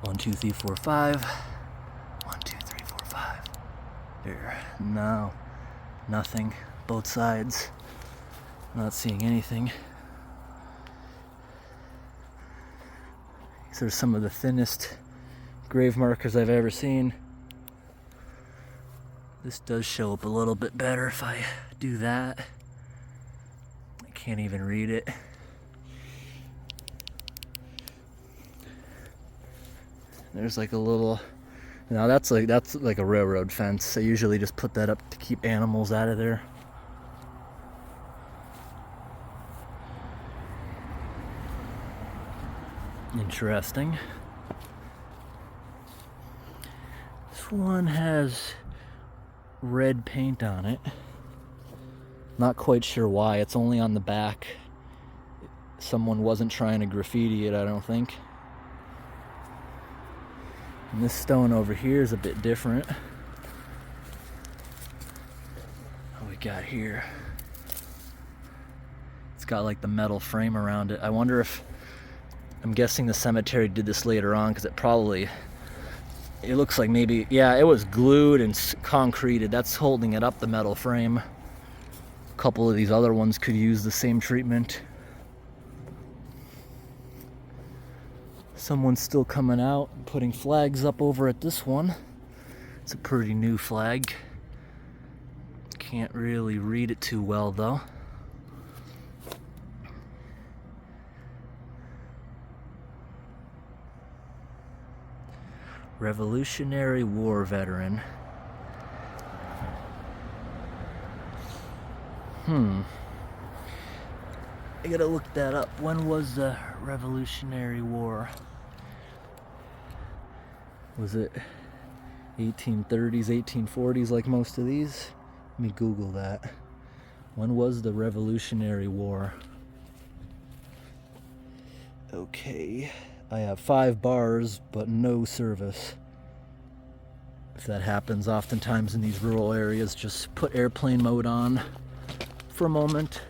1, 2, 3, 4, 5. 1, 2, 3, 4, 5. There. No. Nothing. Both sides. Not seeing anything. These are some of the thinnest grave markers I've ever seen. This does show up a little bit better if I do that. I can't even read it. There's like a little, now that's like a railroad fence. I usually just put that up to keep animals out of there. Interesting. This one has red paint on it. Not quite sure why. It's only on the back. Someone wasn't trying to graffiti it, I don't think. And this stone over here is a bit different. What we got here? It's got like the metal frame around it. I wonder if, I'm guessing the cemetery did this later on, because it looks like maybe, yeah, it was glued and concreted. That's holding it up, the metal frame. A couple of these other ones could use the same treatment. Someone's still coming out, putting flags up over at this one. It's a pretty new flag. Can't really read it too well though. Revolutionary War veteran. I gotta look that up. When was the Revolutionary War? Was it 1830s, 1840s like most of these? Let me Google that. When was the Revolutionary War? Okay, I have 5 bars, but no service. If that happens oftentimes in these rural areas, just put airplane mode on for a moment,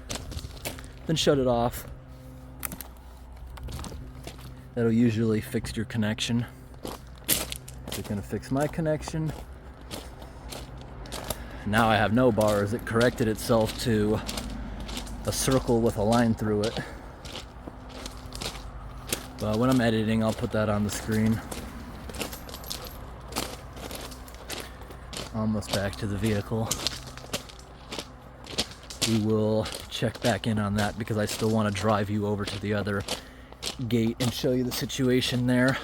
then shut it off. That'll usually fix your connection. It's gonna fix my connection. Now I have no bars. It corrected itself to a circle with a line through it. But when I'm editing, I'll put that on the screen. Almost back to the vehicle. We will check back in on that because I still want to drive you over to the other gate and show you the situation there.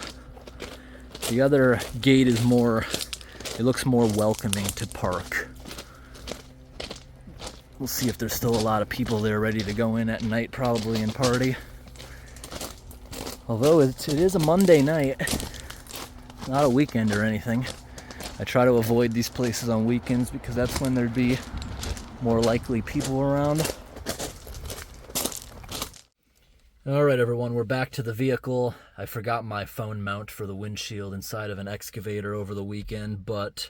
The other gate is more, it looks more welcoming to park. We'll see if there's still a lot of people there ready to go in at night, probably, and party. Although it is a Monday night, not a weekend or anything. I try to avoid these places on weekends because that's when there'd be more likely people around. Alright everyone, we're back to the vehicle. I forgot my phone mount for the windshield inside of an excavator over the weekend, but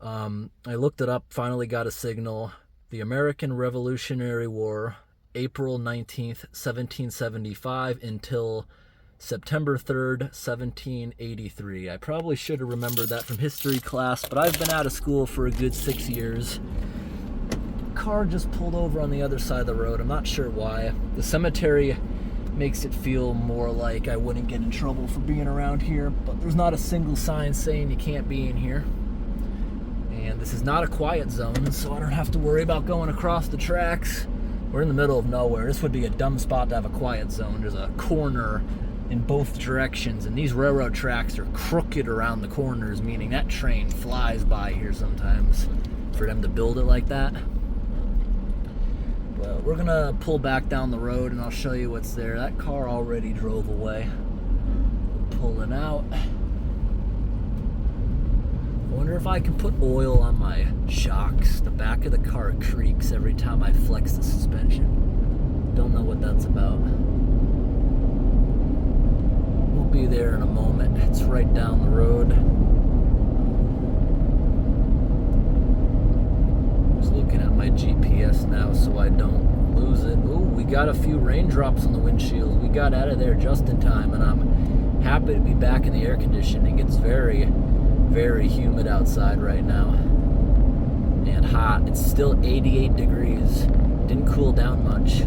I looked it up, finally got a signal. The American Revolutionary War, April 19th, 1775 until September 3rd, 1783. I probably should have remembered that from history class, but I've been out of school for a good 6 years. Car just pulled over on the other side of the road. I'm not sure why. The cemetery makes it feel more like I wouldn't get in trouble for being around here, but there's not a single sign saying you can't be in here. And this is not a quiet zone, so I don't have to worry about going across the tracks. We're in the middle of nowhere. This would be a dumb spot to have a quiet zone. There's a corner in both directions, and these railroad tracks are crooked around the corners, meaning that train flies by here sometimes for them to build it like that. But we're gonna pull back down the road and I'll show you what's there. That car already drove away. Pulling out. I wonder if I can put oil on my shocks. The back of the car creaks every time I flex the suspension. Don't know what that's about. We'll be there in a moment. It's right down the road. Just looking at my GPS now so I don't lose it. Ooh, we got a few raindrops on the windshield. We got out of there just in time, and I'm happy to be back in the air conditioning. It's very, very humid outside right now. And hot. It's still 88 degrees. Didn't cool down much.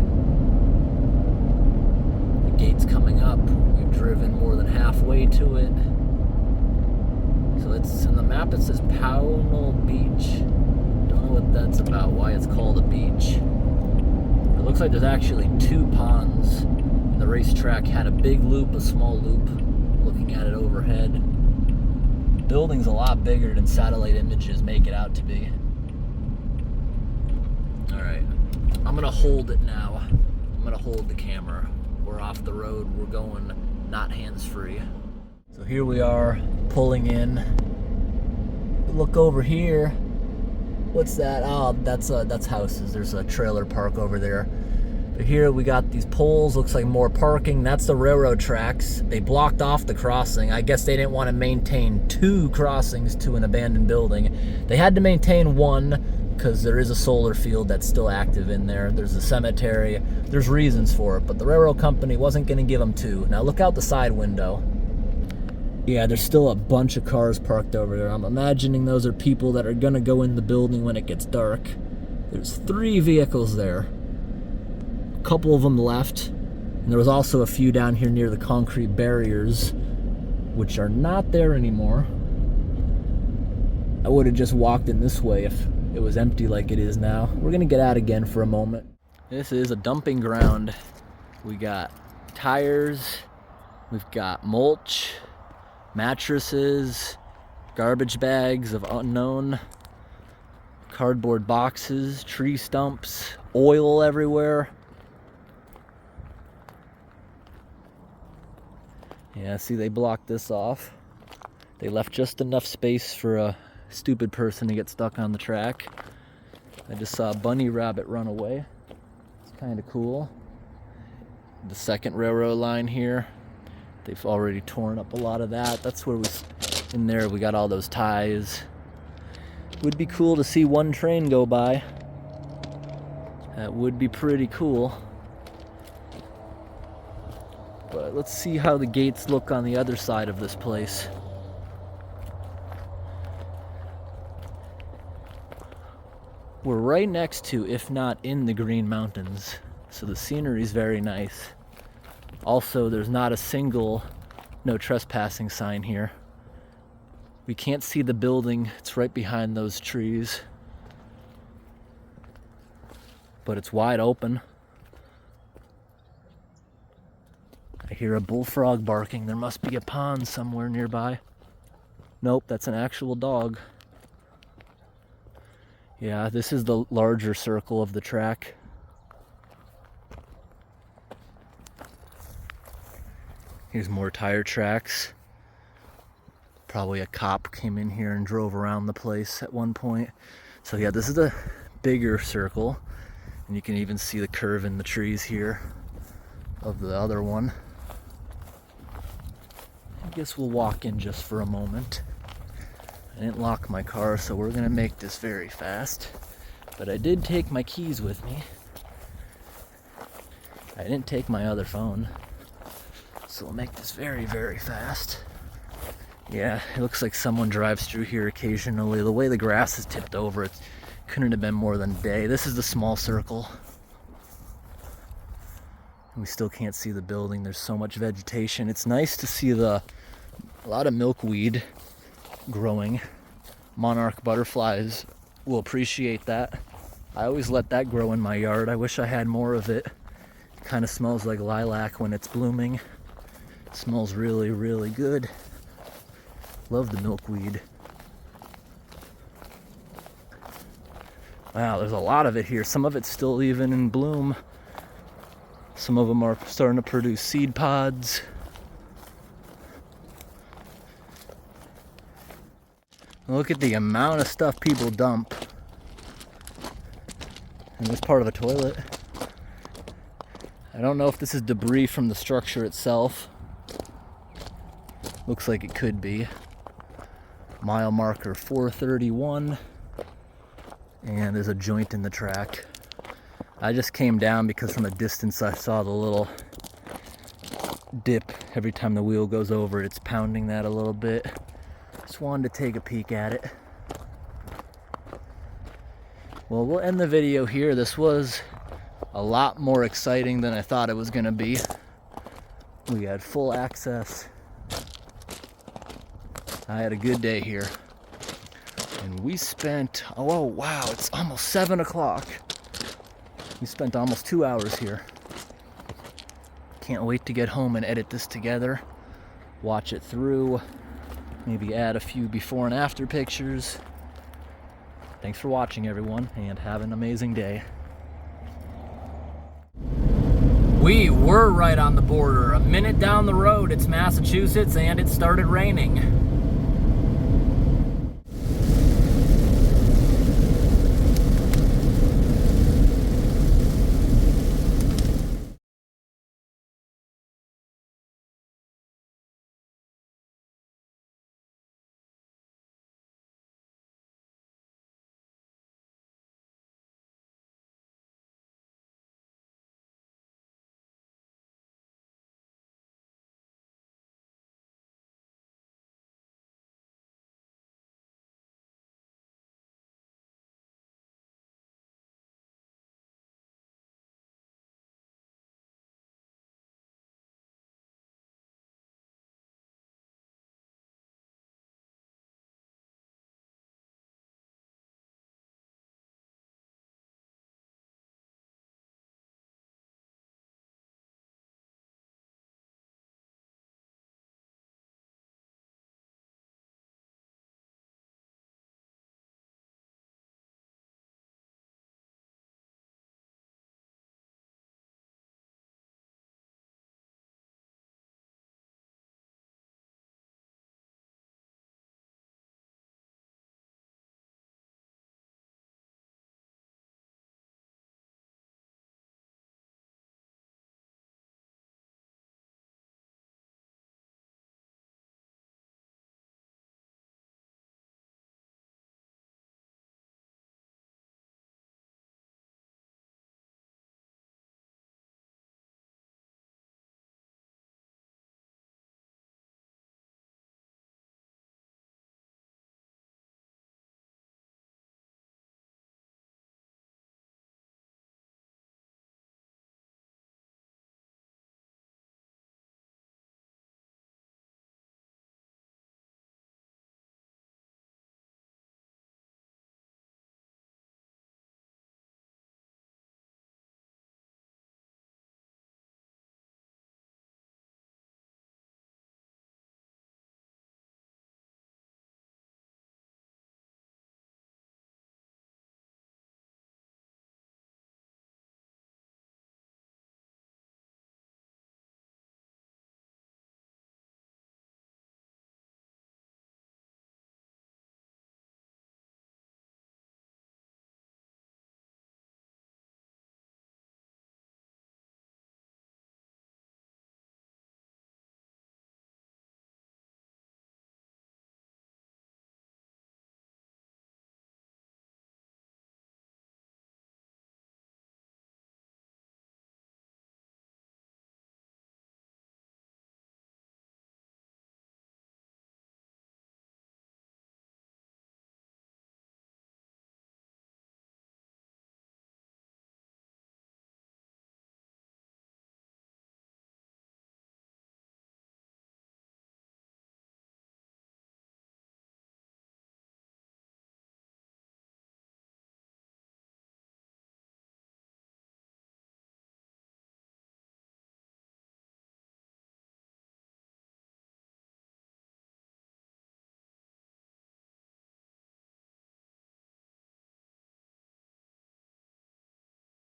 The gate's coming up. We've driven more than halfway to it. So in the map it says Pownell Beach. Don't know what that's about, why it's called a beach. It looks like there's actually 2 ponds. The racetrack had a big loop, a small loop, looking at it overhead. The building's a lot bigger than satellite images make it out to be. Alright, I'm gonna hold it now. I'm gonna hold the camera. We're off the road, we're going not hands-free. So here we are, pulling in. Look over here. What's that? Oh, that's houses. There's a trailer park over there. But here we got these poles, looks like more parking. That's the railroad tracks. They blocked off the crossing. I guess they didn't want to maintain 2 crossings to an abandoned building. They had to maintain 1 because there is a solar field that's still active in there. There's a cemetery. There's reasons for it, but the railroad company wasn't going to give them 2. Now look out the side window. Yeah, there's still a bunch of cars parked over there. I'm imagining those are people that are going to go in the building when it gets dark. There's 3 vehicles there. A couple of them left. And there was also a few down here near the concrete barriers, which are not there anymore. I would have just walked in this way if it was empty like it is now. We're going to get out again for a moment. This is a dumping ground. We got tires. We've got mulch. Mattresses, garbage bags of unknown, cardboard boxes, tree stumps, oil everywhere. Yeah, see, they blocked this off. They left just enough space for a stupid person to get stuck on the track. I just saw a bunny rabbit run away. It's kind of cool. The second railroad line here. They've already torn up a lot of that. That's where in there we got all those ties. Would be cool to see one train go by. That would be pretty cool. But let's see how the gates look on the other side of this place. We're right next to, if not in, the Green Mountains. So the scenery is very nice. Also, there's not a single no trespassing sign here. We can't see the building. It's right behind those trees. But it's wide open. I hear a bullfrog barking. There must be a pond somewhere nearby. Nope, that's an actual dog. Yeah, this is the larger circle of the track. Here's more tire tracks. Probably a cop came in here and drove around the place at one point. So yeah, this is a bigger circle. And you can even see the curve in the trees here of the other one. I guess we'll walk in just for a moment. I didn't lock my car, so we're gonna make this very fast. But I did take my keys with me. I didn't take my other phone. So we'll make this very, very fast. Yeah, it looks like someone drives through here occasionally. The way the grass is tipped over, it couldn't have been more than a day. This is the small circle. We still can't see the building. There's so much vegetation. It's nice to see a lot of milkweed growing. Monarch butterflies will appreciate that. I always let that grow in my yard. I wish I had more of it. It kind of smells like lilac when it's blooming. It smells really, really good. Love the milkweed. Wow, there's a lot of it here. Some of it's still even in bloom. Some of them are starting to produce seed pods. Look at the amount of stuff people dump in this part of a toilet. I don't know if this is debris from the structure itself. Looks like it could be. Mile marker 431. And there's a joint in the track. I just came down because from a distance I saw the little dip. Every time the wheel goes over, it's pounding that a little bit. Just wanted to take a peek at it. Well, we'll end the video here. This was a lot more exciting than I thought it was gonna be. We had full access. I had a good day here. And we spent, oh wow, it's almost 7 o'clock. We spent almost 2 hours here. Can't wait to get home and edit this together. Watch it through. Maybe add a few before and after pictures. Thanks for watching, everyone, and have an amazing day. We were right on the border. A minute down the road, it's Massachusetts, and it started raining.